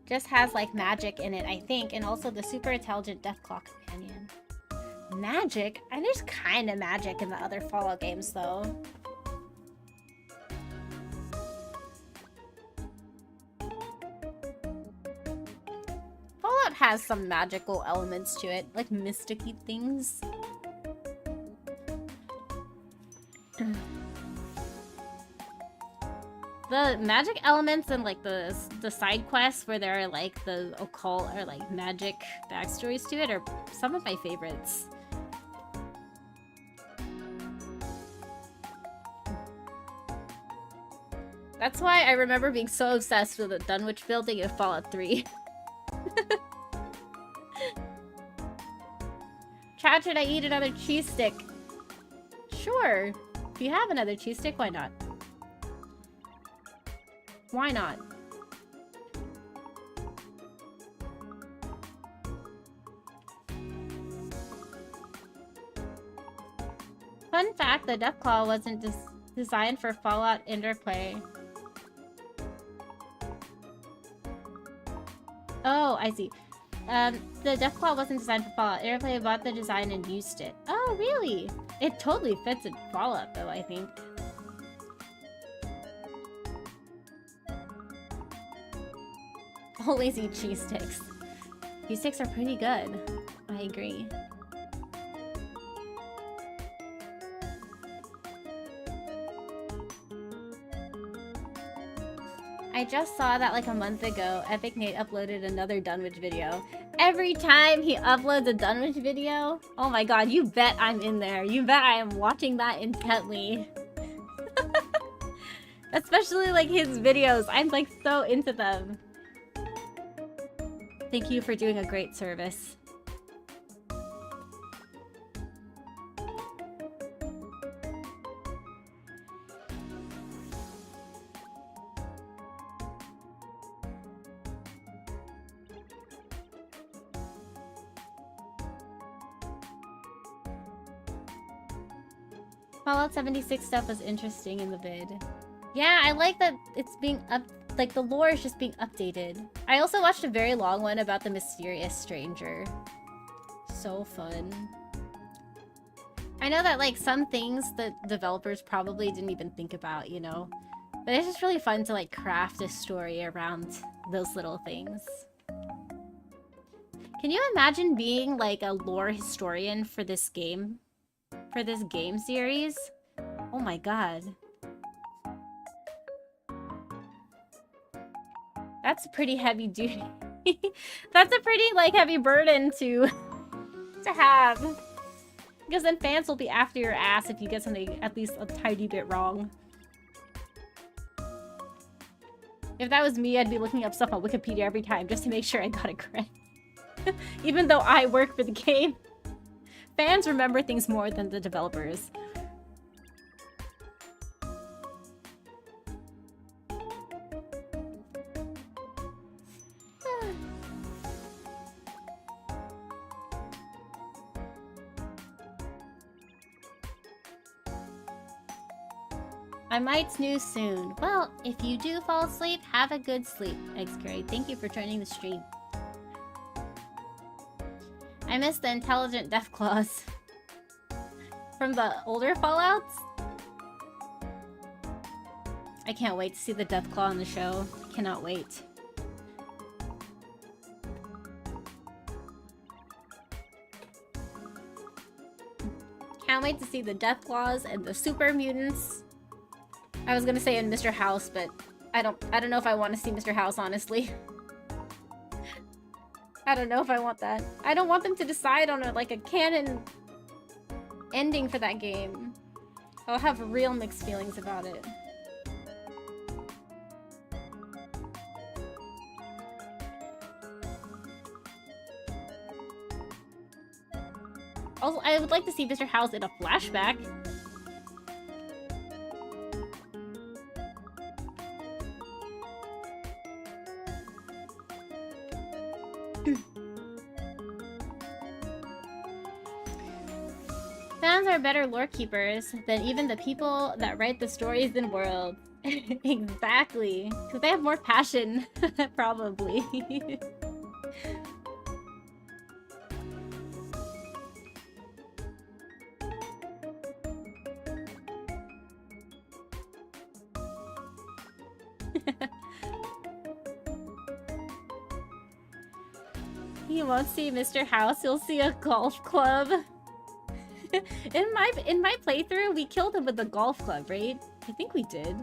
just has, like, magic in it, I think, and also the super intelligent Deathclaw companion. Magic? And there's kind of magic in the other Fallout games, though. Fallout has some magical elements to it, like mysticky things. The magic elements and like the side quests where there are like the occult or like magic backstories to it are some of my favorites. That's why I remember being so obsessed with the Dunwich building in Fallout 3. Chad, should I eat another cheese stick? Sure. If you have another cheese stick, why not? Why not? Fun fact, the Deathclaw wasn't designed for Fallout Interplay. Oh, I see. The Deathclaw wasn't designed for Fallout. Interplay bought the design and used it. Oh, really? It totally fits in Fallout, though, I think. Always eat cheese sticks. Cheese sticks are pretty good. I agree. I just saw that like a month ago, Epic Nate uploaded another Dunwich video. Every time he uploads a Dunwich video, oh my god, you bet I'm in there. You bet I am watching that intently. Especially like his videos. I'm like so into them. Thank you for doing a great service. Fallout 76 stuff was interesting in the vid. Yeah, I like that it's being like the lore is just being updated. I also watched a very long one about the mysterious stranger. So fun. I know that like some things that developers probably didn't even think about, you know? But it's just really fun to like craft a story around those little things. Can you imagine being like a lore historian for this game? For this game series? Oh my god. That's pretty heavy duty. That's a pretty like heavy burden to have. Because then fans will be after your ass if you get something at least a tiny bit wrong. If that was me, I'd be looking up stuff on Wikipedia every time just to make sure I got it correct. Even though I work for the game. Fans remember things more than the developers. I might snooze soon. Well, if you do fall asleep, have a good sleep. X-Curry, thank you for joining the stream. I miss the intelligent Deathclaws. From the older Fallouts? I can't wait to see the Deathclaw on the show. Cannot wait. Can't wait to see the Deathclaws and the super mutants. I was gonna say in Mr. House, but I don't know if I want to see Mr. House, honestly. I don't know if I want that. I don't want them to decide on like a canon ending for that game. I'll have real mixed feelings about it. Also, I would like to see Mr. House in a flashback. Fans are better lore keepers than even the people that write the stories and worlds. Exactly. Because they have more passion, probably. You won't see Mr. House, you'll see a golf club. in my playthrough, we killed him with the golf club, right? I think we did.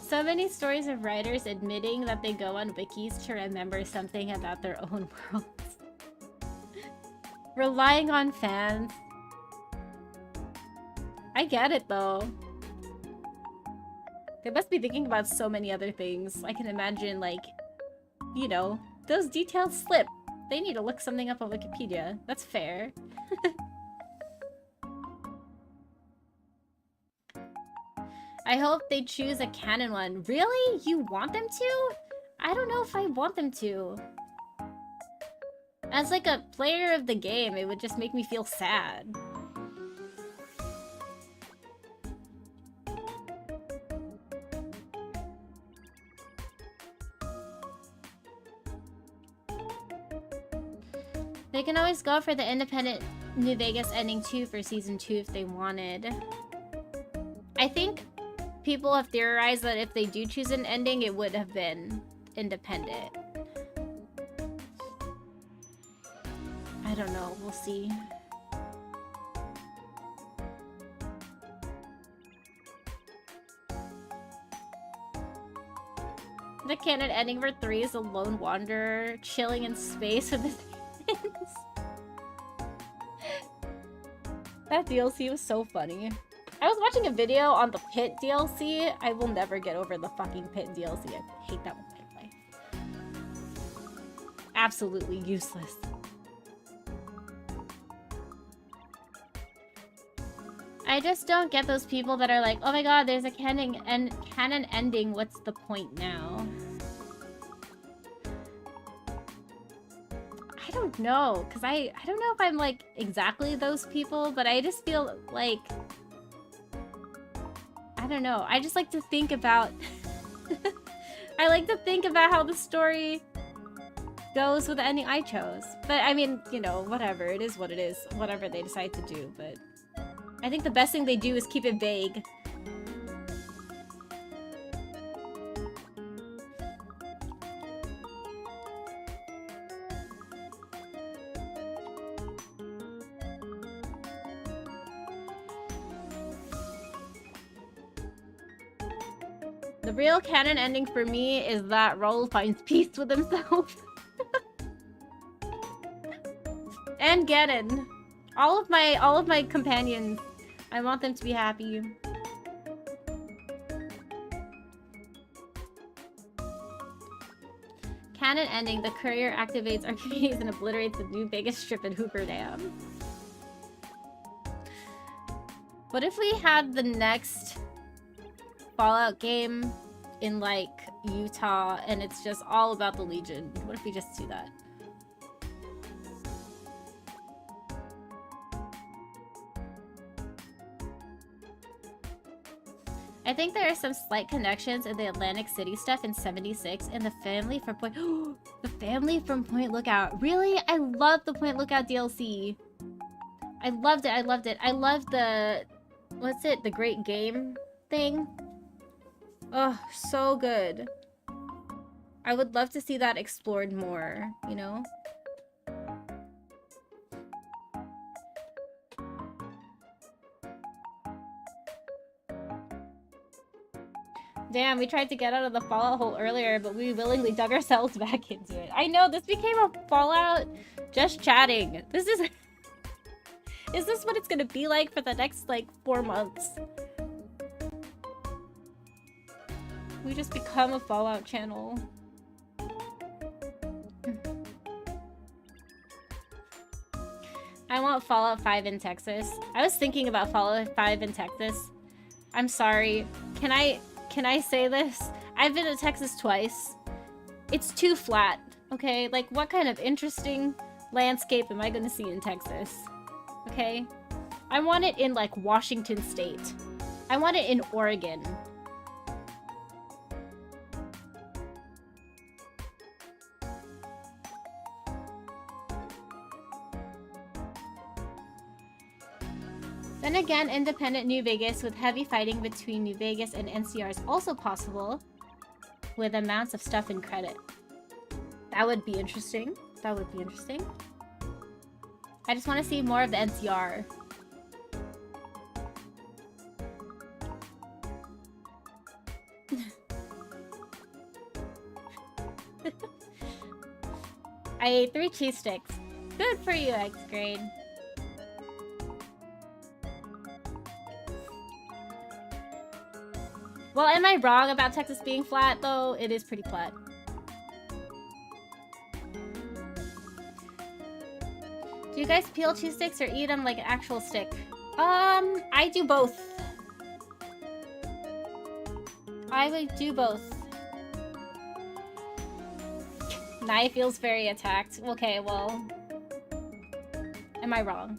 So many stories of writers admitting that they go on wikis to remember something about their own worlds. Relying on fans. I get it, though. They must be thinking about so many other things. I can imagine, like, you know, those details slip. They need to look something up on Wikipedia. That's fair. I hope they choose a canon one. Really? You want them to? I don't know if I want them to. As like a player of the game, it would just make me feel sad. They can always go for the independent New Vegas ending too for season 2 if they wanted. I think people have theorized that if they do choose an ending, it would have been independent. I don't know. We'll see. The canon ending for 3 is a lone wanderer chilling in space with his hands. That DLC was so funny. I was watching a video on the Pit DLC. I will never get over the fucking Pit DLC. I hate that one with my life. Absolutely useless. I just don't get those people that are like, oh my god, there's a canon ending, what's the point now? I don't know, because I don't know if I'm like exactly those people, but I just feel like, I don't know, I just like to think about I like to think about how the story goes with the ending I chose. But I mean, you know, whatever, it is what it is, whatever they decide to do, but I think the best thing they do is keep it vague. The real canon ending for me is that Raoul finds peace with himself. And Ganon. All of my companions. I want them to be happy. Canon ending, the courier activates Archimedes and obliterates the New Vegas Strip and Hoover Dam. What if we had the next Fallout game in like Utah and it's just all about the Legion? What if we just do that? I think there are some slight connections in the Atlantic City stuff in 76 and the family from Point... the family from Point Lookout. Really? I love the Point Lookout DLC. I loved it. I loved it. I loved the... what's it? The Great Game thing. Oh, so good. I would love to see that explored more, you know? Damn, we tried to get out of the Fallout hole earlier, but we willingly dug ourselves back into it. I know, this became a Fallout just chatting. This is... Is this what it's gonna be like for the next, like, 4 months? We just become a Fallout channel. I want Fallout 5 in Texas. I was thinking about Fallout 5 in Texas. I'm sorry. Can I say this? I've been to Texas twice. It's too flat, okay? Like, what kind of interesting landscape am I gonna see in Texas? Okay? I want it in, like, Washington State. I want it in Oregon. Then again, independent New Vegas with heavy fighting between New Vegas and NCR is also possible with amounts of stuff in credit. That would be interesting. That would be interesting. I just want to see more of the NCR. I ate 3 cheese sticks. Good for you, X grade. Well, am I wrong about Texas being flat, though? It is pretty flat. Do you guys peel cheese sticks or eat them like an actual stick? I do both. I would do both. Nye feels very attacked. Okay, well... Am I wrong?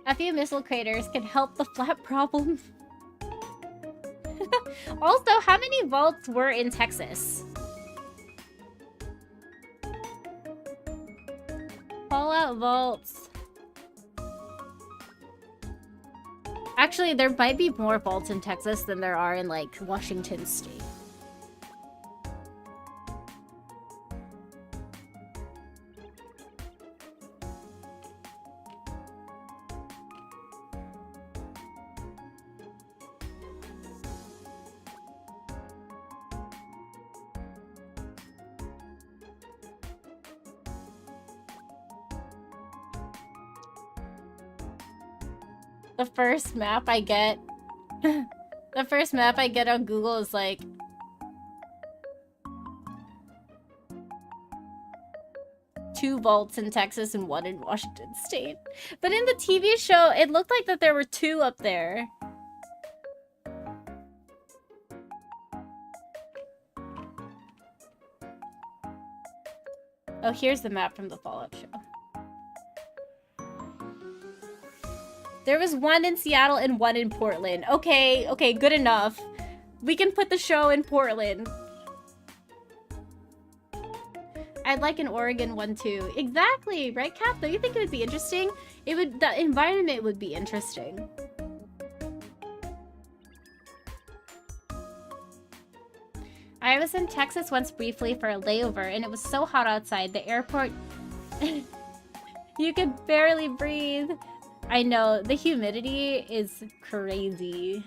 A few missile craters can help the flat problem. Also, how many vaults were in Texas? Fallout vaults. Actually, there might be more vaults in Texas than there are in, like, Washington State. The first map I get... the first map I get on Google is like... two vaults in Texas and 1 in Washington State. But in the TV show, it looked like that there were 2 up there. Oh, here's the map from the Fallout show. There was 1 in Seattle and 1 in Portland. Okay, okay, good enough. We can put the show in Portland. I'd like an Oregon one too. Exactly, right, Cap? Don't you think it would be interesting? It would. The environment would be interesting. I was in Texas once briefly for a layover, and it was so hot outside. The airport... You could barely breathe. I know, the humidity is crazy.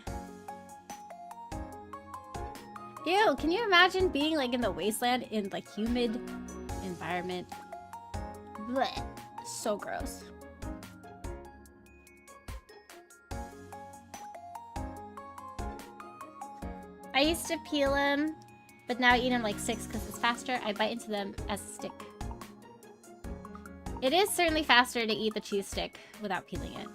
Ew, can you imagine being like in the wasteland in like humid environment? Blech, so gross. I used to peel them, but now I eat them like 6 because it's faster. I bite into them as a stick. It is certainly faster to eat the cheese stick without peeling it.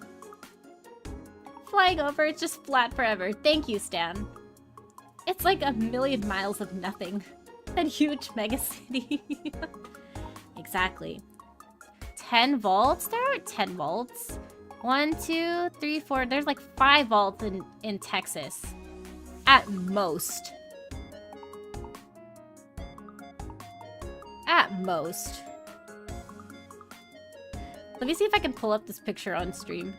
Flying over, it's just flat forever. Thank you, Stan. It's like a million miles of nothing. That huge megacity. Exactly. 10 vaults? There aren't 10 vaults. 1, 2, 3, 4. There's like 5 vaults in Texas. At most. At most. Let me see if I can pull up this picture on stream.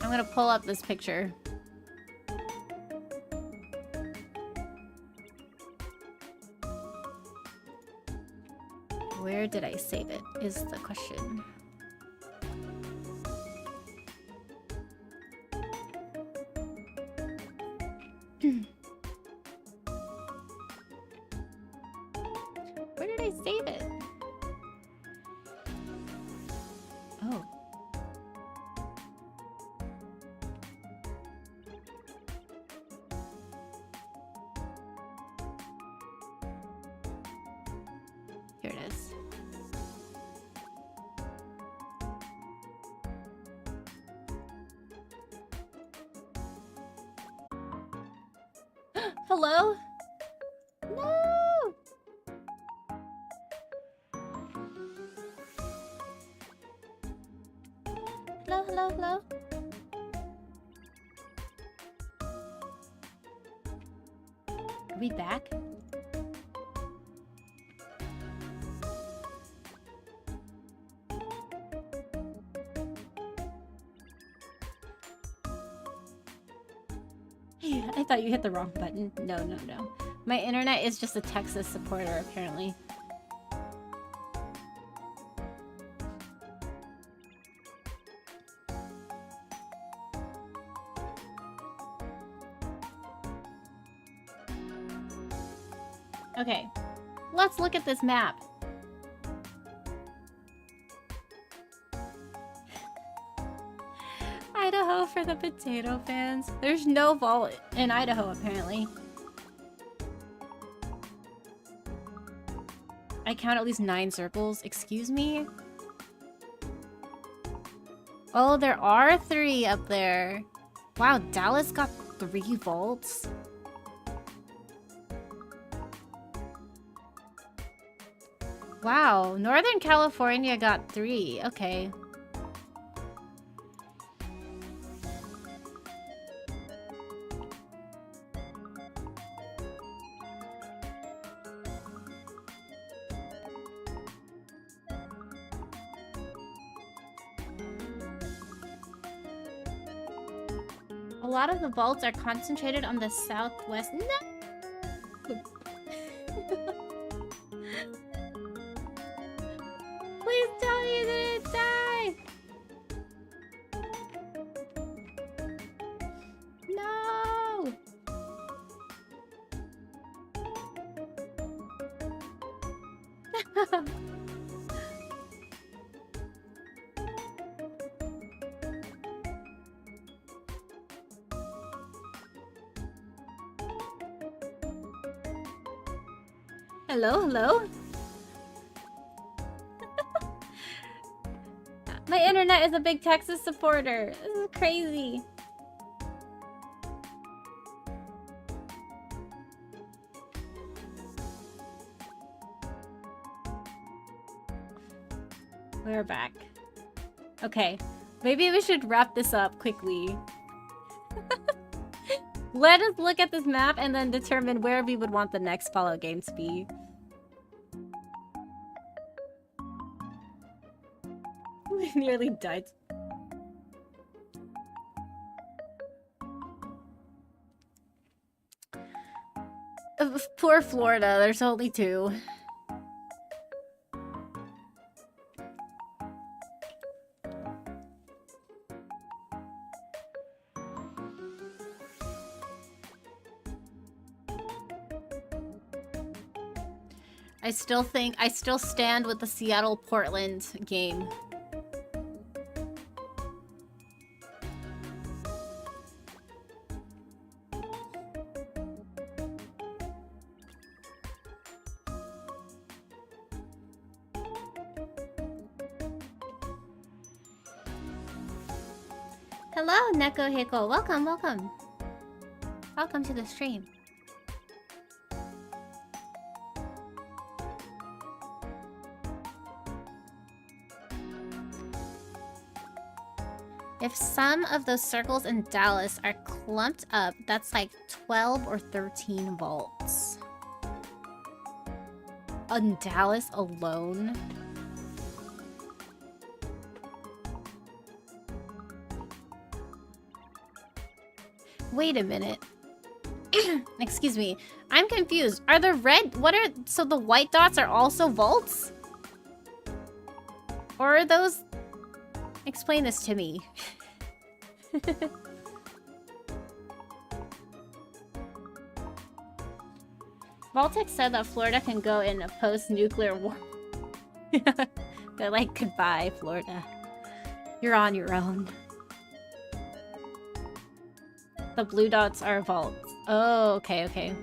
I'm gonna pull up this picture. Where did I save it, is the question. Where did I save it? Oh. Here it is. Hello? No! Hello, hello, hello? Are we back? I thought you hit the wrong button. No, no, no. My internet is just a Texas supporter, apparently. Okay, let's look at this map. Idaho for the potato fans. There's no vault in Idaho, apparently. I count at least 9 circles. Excuse me? Oh, there are 3 up there. Wow, Dallas got 3 vaults? Wow, Northern California got 3. Okay. A lot of the vaults are concentrated on the southwest. No! Please tell me you didn't die! No! Hello, hello? My internet is a big Texas supporter. This is crazy. We're back. Okay, maybe we should wrap this up quickly. Let us look at this map and then determine where we would want the next follow game to be. We nearly died. Poor Florida, there's only 2. I still stand with the Seattle-Portland game. Hello, Neko Hiko. Welcome, welcome. Welcome to the stream. If some of those circles in Dallas are clumped up, that's like 12 or 13 volts. On Dallas alone? Wait a minute. Excuse me. I'm confused. Are the red... so the white dots are also volts? Or are those... Explain this to me. Baltic said that Florida can go in a post-nuclear war. They're like, goodbye, Florida. You're on your own. The blue dots are vaults. Oh, okay, okay.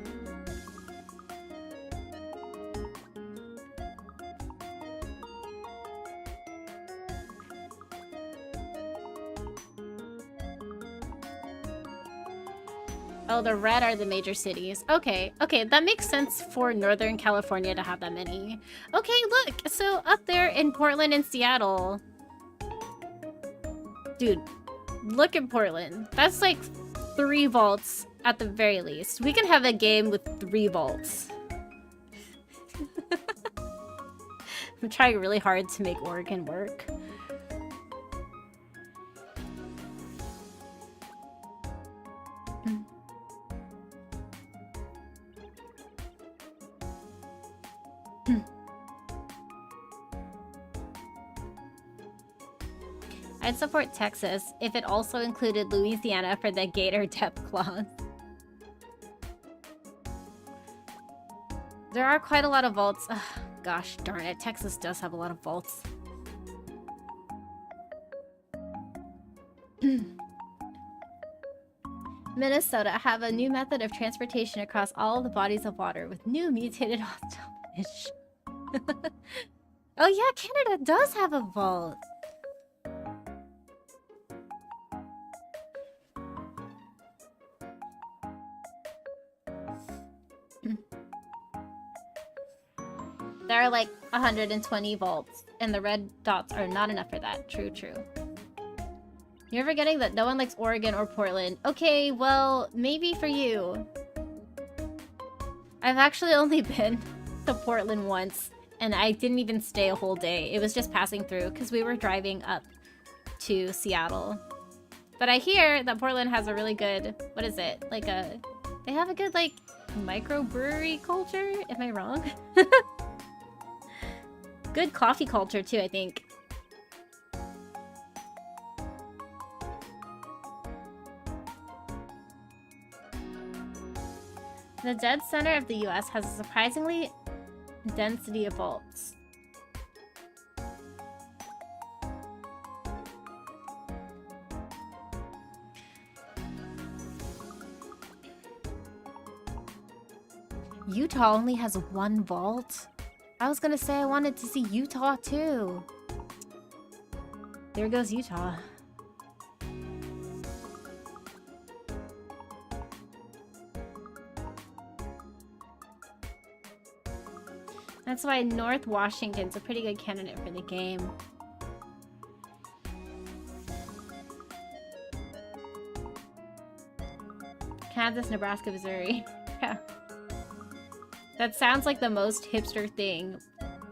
Oh, the red are the major cities. Okay, okay, that makes sense for Northern California to have that many. Okay, look, so up there in Portland and Seattle. Dude, look at Portland. That's like 3 vaults at the very least. We can have a game with 3 vaults. I'm trying really hard to make Oregon work. I'd support Texas if it also included Louisiana for the Gator depth clause. There are quite a lot of vaults. Ugh, gosh darn it, Texas does have a lot of vaults. Minnesota have a new method of transportation across all the bodies of water with new mutated hostile fish. Oh yeah, Canada does have a vault. There are like 120 vaults, and the red dots are not enough for that. True, true. You're forgetting that no one likes Oregon or Portland. Okay, well, maybe for you. I've actually only been to Portland once, and I didn't even stay a whole day. It was just passing through, because we were driving up to Seattle. But I hear that Portland has a really good, what is it? Like they have a good, like, microbrewery culture? Am I wrong? Good coffee culture, too, I think. The dead center of the US has a surprisingly density of vaults. Utah only has 1 vault? I was gonna say I wanted to see Utah too. There goes Utah. That's why North Washington's a pretty good candidate for the game. Kansas, Nebraska, Missouri. Yeah. That sounds like the most hipster thing.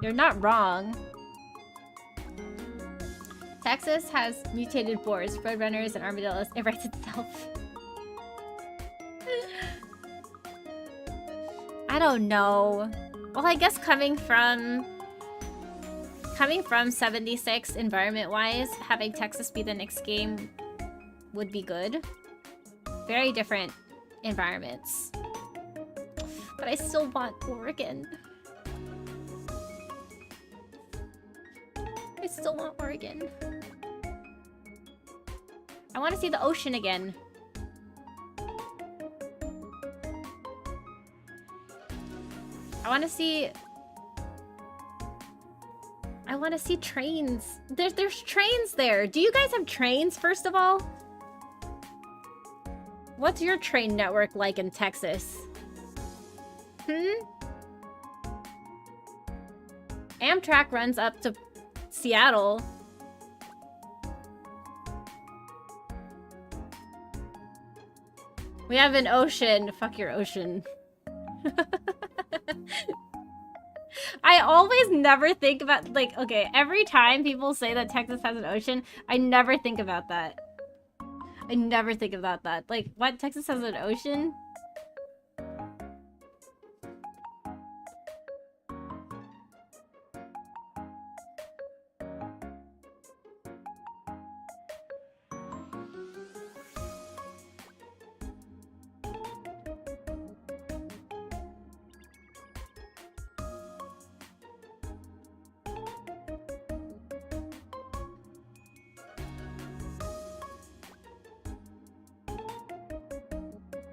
You're not wrong. Texas has mutated boars, roadrunners, and armadillos. It writes itself. I don't know. Well, I guess coming from 76 environment-wise, having Texas be the next game would be good. Very different environments. But I still want Oregon. I still want Oregon. I want to see the ocean again. I want to see trains. There's trains there. Do you guys have trains, first of all? What's your train network like in Texas? Amtrak runs up to Seattle. We have an ocean. Fuck your ocean. I always never think about, like, okay, every time people say that Texas has an ocean, I never think about that. I never think about that. Like, what? Texas has an ocean?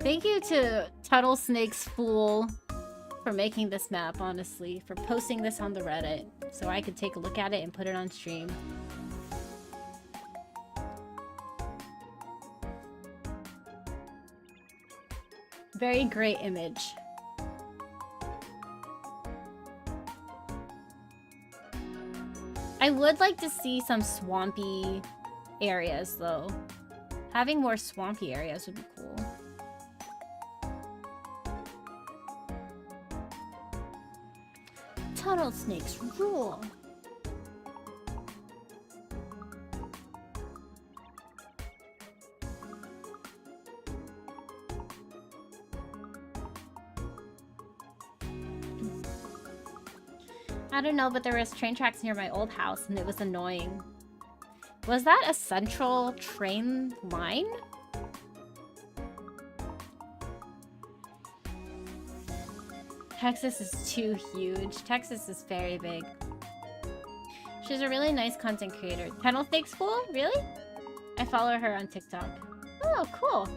Thank you to Tuttle Snake's Fool for making this map, honestly. For posting this on the Reddit so I could take a look at it and put it on stream. Very great image. I would like to see some swampy areas, though. Having more swampy areas would be cool. Tunnel snakes rule! I don't know, but there was train tracks near my old house and it was annoying. Was that a central train line? Texas is too huge. Texas is very big. She's a really nice content creator. Tunnel Snake School? Really? I follow her on TikTok. Oh, cool.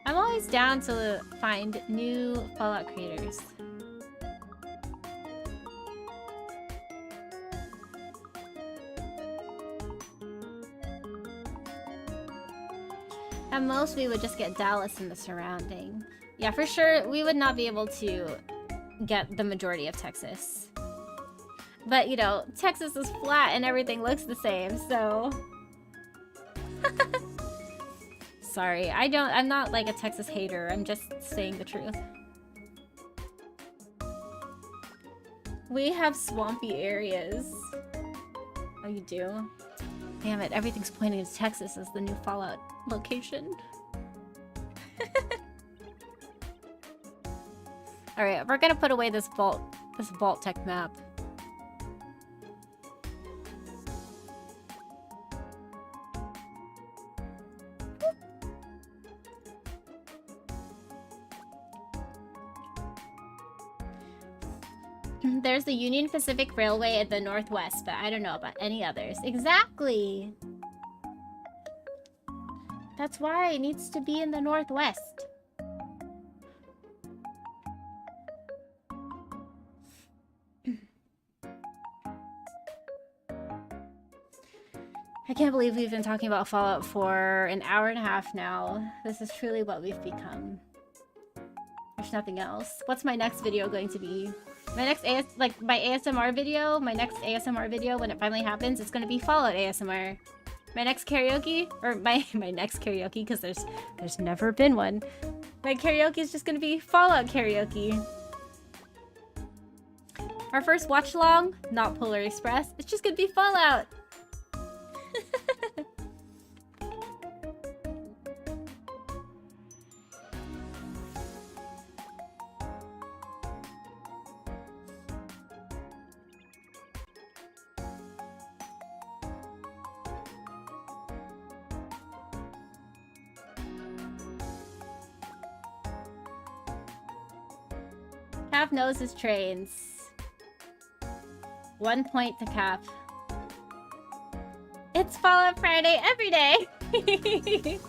I'm always down to find new Fallout creators. At most, we would just get Dallas and the surrounding. Yeah, for sure, we would not be able to get the majority of Texas. But, you know, Texas is flat and everything looks the same, so... Sorry, I'm not like a Texas hater, I'm just saying the truth. We have swampy areas. Oh, you do? Damn it, everything's pointing to Texas as the new Fallout location. Alright, we're gonna put away this vault tech map. There's the Union Pacific Railway at the northwest, but I don't know about any others. Exactly! That's why it needs to be in the northwest. I can't believe we've been talking about Fallout for an hour and a half now. This is truly what we've become. There's nothing else. What's my next video going to be? My next my ASMR video, when it finally happens, it's gonna be Fallout ASMR. My next karaoke, or my next karaoke, because there's never been one. My karaoke is just gonna be Fallout karaoke. Our first watch along, not Polar Express. It's just gonna be Fallout. Cap knows his trains. 1 point to Cap. It's Fallout Friday every day!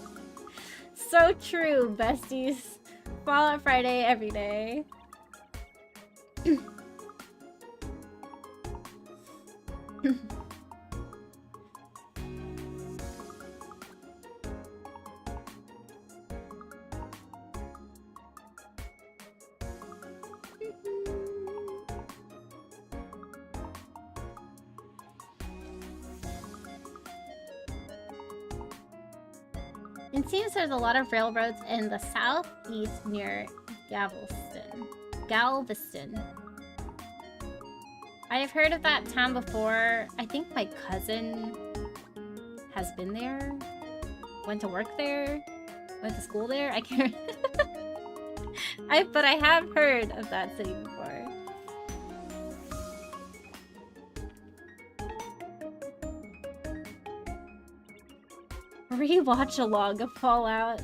So true, besties. Fallout Friday every day. It seems there's a lot of railroads in the southeast near Galveston. I've heard of that town before. I think my cousin has been there. Went to work there. Went to school there. I can't... but I have heard of that city before. Rewatch a log of Fallout.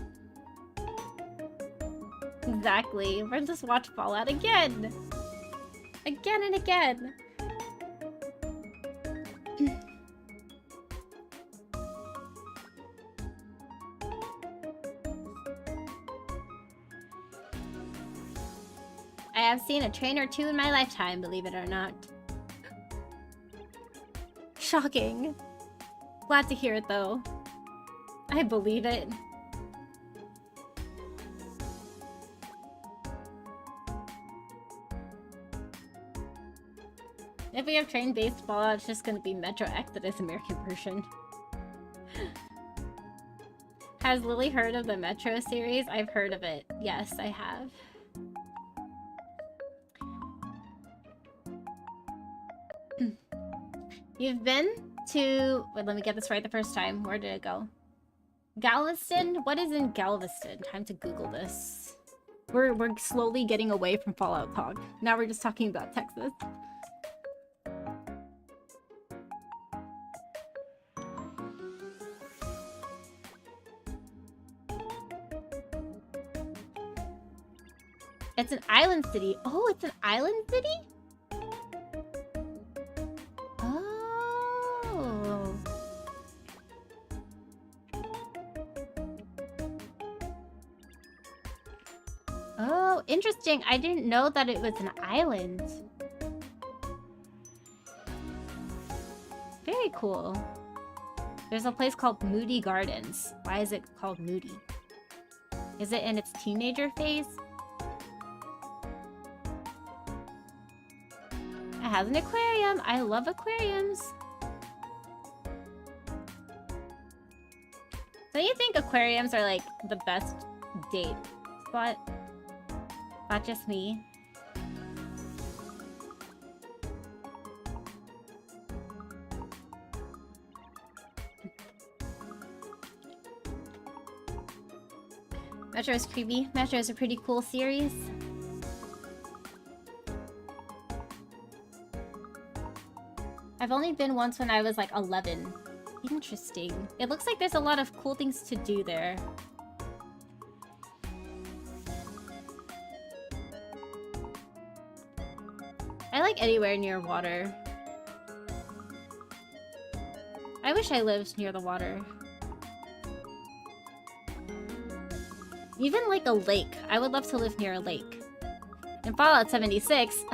Exactly. We're just watch Fallout again. Again and again. have seen a train or two in my lifetime, believe it or not. Shocking. Glad to hear it, though. I believe it. If we have train-based Fallout, it's just gonna be Metro Exodus American version. Has Lily heard of the Metro series? I've heard of it. Yes, I have. You've been to... Wait, let me get this right the first time. Where did it go? Galveston? What is in Galveston? Time to Google this. We're slowly getting away from Fallout talk. Now we're just talking about Texas. It's an island city. Oh, it's an island city? Oh. Oh, interesting. I didn't know that it was an island. Very cool. There's a place called Moody Gardens. Why is it called Moody? Is it in its teenager phase? It has an aquarium. I love aquariums. Don't you think aquariums are like the best date spot? Not just me. Metro is creepy. Metro is a pretty cool series. I've only been once when I was like 11. Interesting. It looks like there's a lot of cool things to do there. I like anywhere near water. I wish I lived near the water. Even like a lake. I would love to live near a lake. In Fallout 76...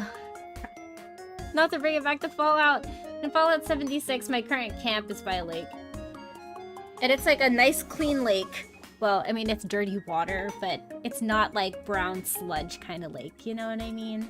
Not to bring it back to Fallout. In Fallout 76, my current camp is by a lake. And it's like a nice clean lake. Well, I mean, it's dirty water, but it's not like brown sludge kind of lake. You know what I mean?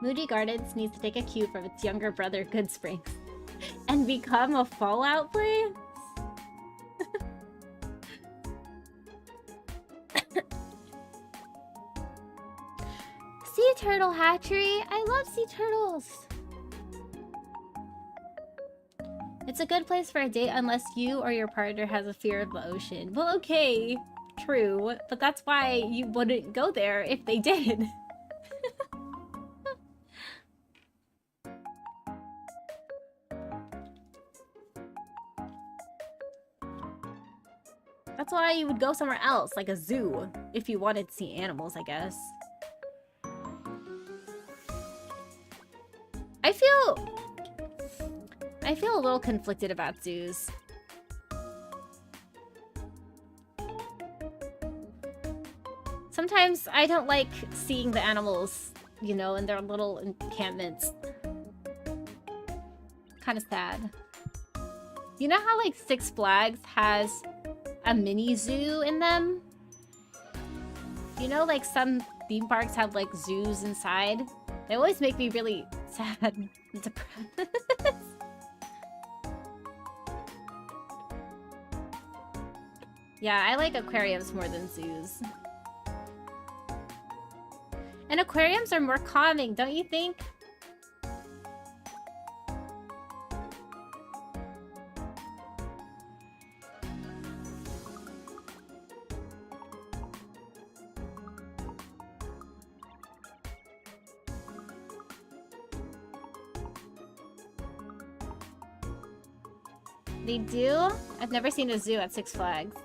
Moody Gardens needs to take a cue from its younger brother, Good Springs, and become a Fallout place? Sea turtle hatchery! I love sea turtles! It's a good place for a date unless you or your partner has a fear of the ocean. Well, okay, true, but that's why you wouldn't go there if they did. That's why you would go somewhere else, like a zoo, if you wanted to see animals, I guess. I feel a little conflicted about zoos. Sometimes I don't like seeing the animals, you know, in their little encampments. Kind of sad. You know how, like, Six Flags has a mini zoo in them? You know, like, some theme parks have, like, zoos inside? They always make me really sad and depressed. Yeah, I like aquariums more than zoos. And aquariums are more calming, don't you think? They do? I've never seen a zoo at Six Flags.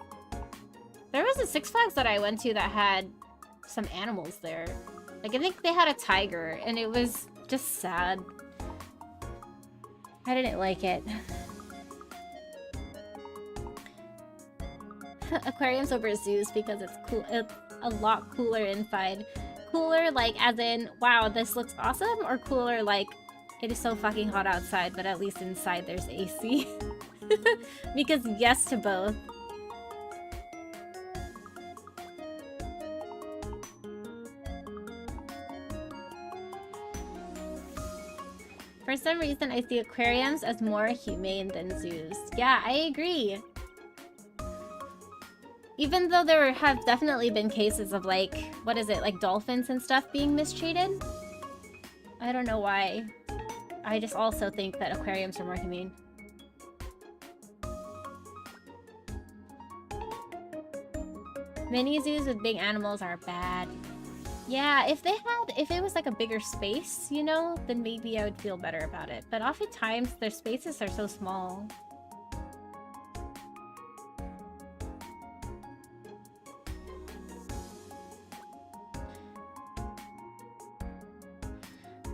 There was a Six Flags that I went to that had some animals there. Like, I think they had a tiger, and it was just sad. I didn't like it. Aquariums over zoos because it's cool. It's a lot cooler inside. Cooler, like, as in, wow, this looks awesome? Or cooler, like, it is so fucking hot outside, but at least inside there's AC. Because yes to both. For some reason, I see aquariums as more humane than zoos. Yeah, I agree. Even though there have definitely been cases of, like, what is it, like dolphins and stuff being mistreated? I don't know why. I just also think that aquariums are more humane. Mini zoos with big animals are bad. Yeah, if it was like a bigger space, you know, then maybe I would feel better about it. But oftentimes, their spaces are so small.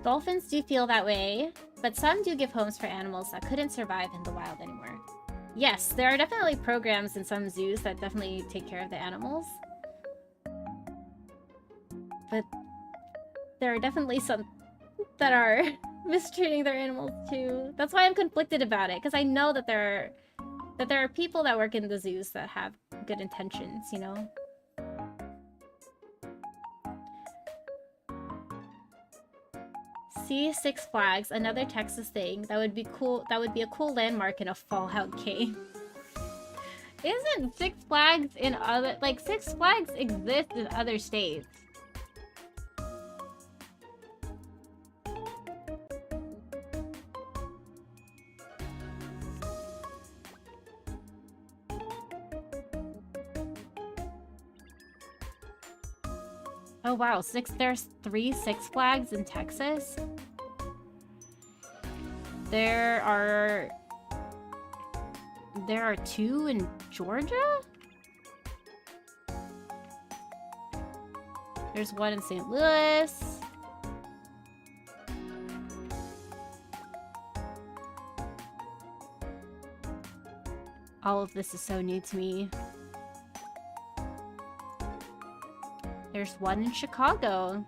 Dolphins do feel that way, but some do give homes for animals that couldn't survive in the wild anymore. Yes, there are definitely programs in some zoos that definitely take care of the animals. But there are definitely some that are mistreating their animals too. That's why I'm conflicted about it, because I know that there are people that work in the zoos that have good intentions, you know? See Six Flags, another Texas thing. That would be cool. That would be a cool landmark in a Fallout game. Isn't Six Flags in other... Like, Six Flags exists in other states. Oh wow, there's 3 Six Flags in Texas? There are 2 in Georgia? There's 1 in St. Louis. All of this is so new to me. There's 1 in Chicago.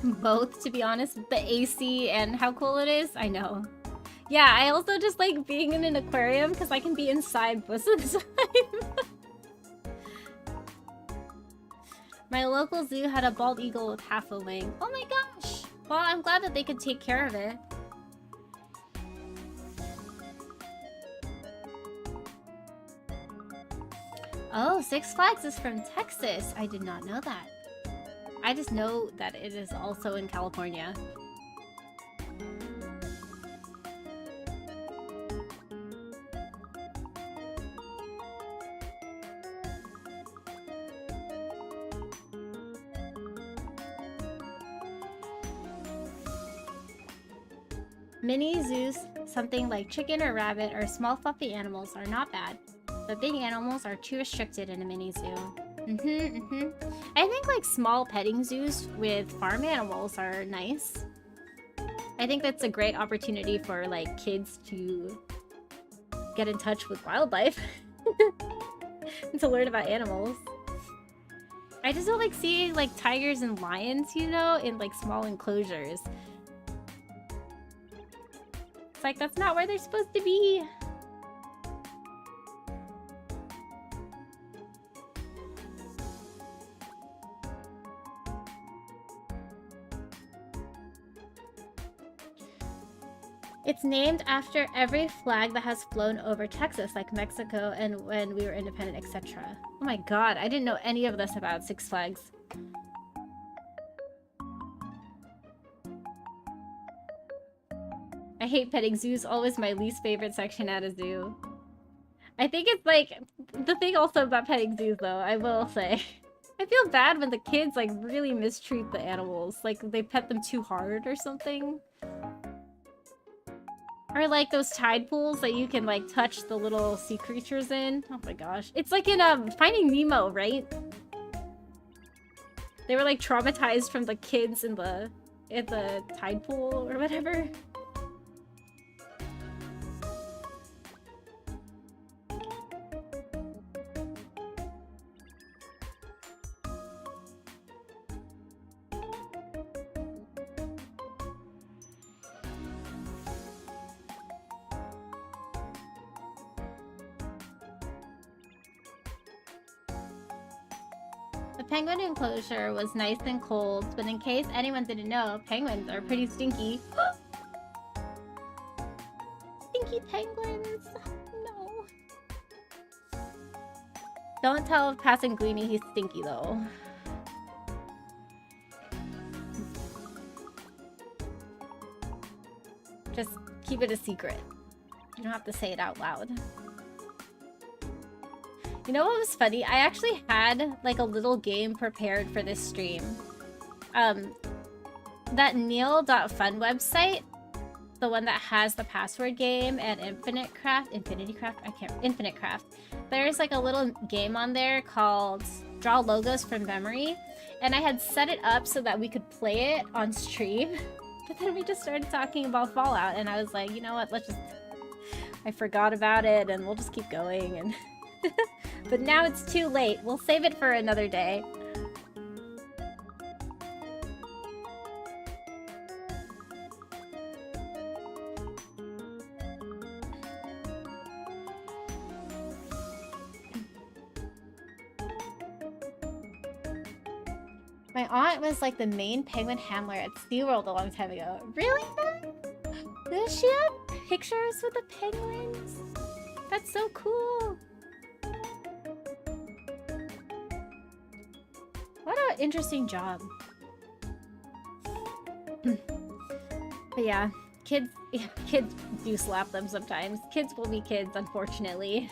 Both, to be honest. The AC and how cool it is, I know. Yeah, I also just like being in an aquarium because I can be inside most of the time. My local zoo had a bald eagle with half a wing. Oh my gosh! Well, I'm glad that they could take care of it. Oh, Six Flags is from Texas. I did not know that. I just know that it is also in California. Mini zoos, something like chicken or rabbit or small fluffy animals are not bad. But big animals are too restricted in a mini zoo. I think like small petting zoos with farm animals are nice. I think that's a great opportunity for like kids to get in touch with wildlife and to learn about animals. I just don't like seeing like tigers and lions, you know, in like small enclosures. It's like that's not where they're supposed to be. It's named after every flag that has flown over Texas, like Mexico and when we were independent, etc. Oh my god, I didn't know any of this about Six Flags. I hate petting zoos, always my least favorite section at a zoo. I think it's like, the thing also about petting zoos though, I will say, I feel bad when the kids, like, really mistreat the animals. Like, they pet them too hard or something. Or, like, those tide pools that you can, like, touch the little sea creatures in. Oh my gosh. It's like in, Finding Nemo, right? They were, like, traumatized from the kids in the tide pool or whatever. The penguin enclosure was nice and cold, but in case anyone didn't know, penguins are pretty stinky. Stinky penguins! No. Don't tell Passanguini he's stinky, though. Just keep it a secret. You don't have to say it out loud. You know what was funny? I actually had, like, a little game prepared for this stream. That Neil.fun website, the one that has the password game and Infinite Craft, there's, like, a little game on there called Draw Logos from Memory, and I had set it up so that we could play it on stream, but then we just started talking about Fallout, and I was like, you know what, let's just... I forgot about it, and we'll just keep going, and... But now it's too late. We'll save it for another day. My aunt was like the main penguin handler at SeaWorld a long time ago. Really, then? Does she have pictures with the penguins? That's so cool. What an interesting job. But yeah, kids do slap them sometimes. Kids will be kids, unfortunately.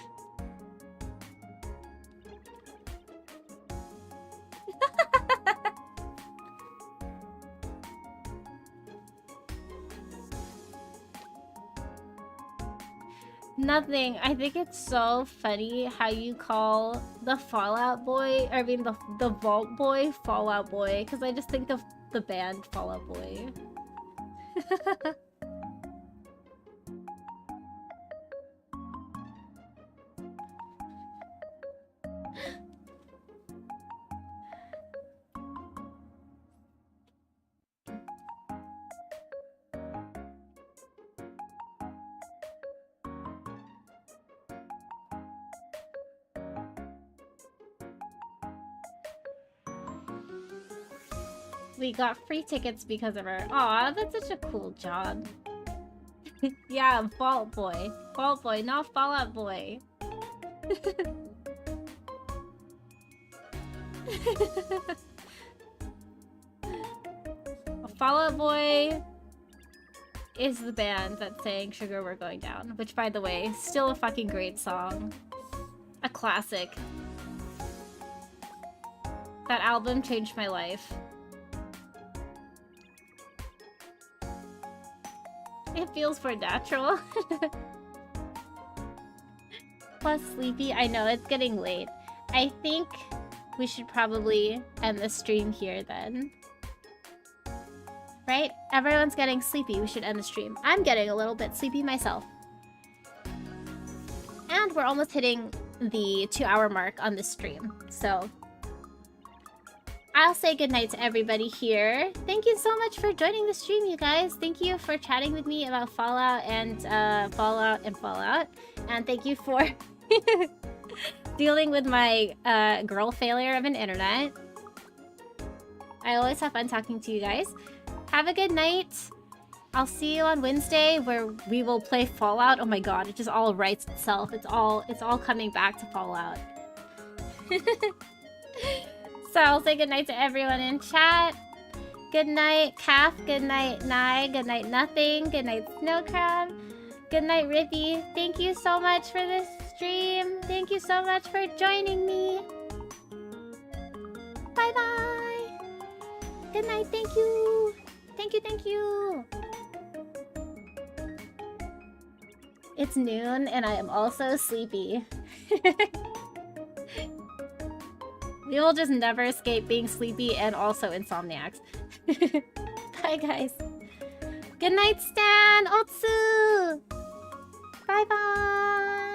Nothing. I think it's so funny how you call the Fallout Boy, I mean the Vault Boy, Fallout Boy, because I just think of the band Fallout Boy. We got free tickets because of her. Aw, that's such a cool job. Yeah, Vault Boy. Vault Boy, not Fallout Boy. Fallout Boy is the band that sang Sugar We're Going Down, which, by the way, still a fucking great song. A classic. That album changed my life. It feels more natural. Plus sleepy. I know, it's getting late. I think we should probably end the stream here then. Right? Everyone's getting sleepy. We should end the stream. I'm getting a little bit sleepy myself. And we're almost hitting the 2-hour mark on this stream. So I'll say goodnight to everybody here. Thank you so much for joining the stream, you guys. Thank you for chatting with me about Fallout. And thank you for dealing with my girl failure of an internet. I always have fun talking to you guys. Have a good night. I'll see you on Wednesday where we will play Fallout. Oh my god, it just all writes itself. It's all coming back to Fallout. So I'll say goodnight to everyone in chat. Good night, Calf. Good night, Nye. Good night, Nothing. Good night, Snow Crab. Good night, Rippy. Thank you so much for this stream. Thank you so much for joining me. Bye-bye. Good night. Thank you. Thank you, thank you. It's noon and I am also sleepy. We will just never escape being sleepy and also insomniacs. Bye, guys. Good night, Stan! Otsu! Bye-bye!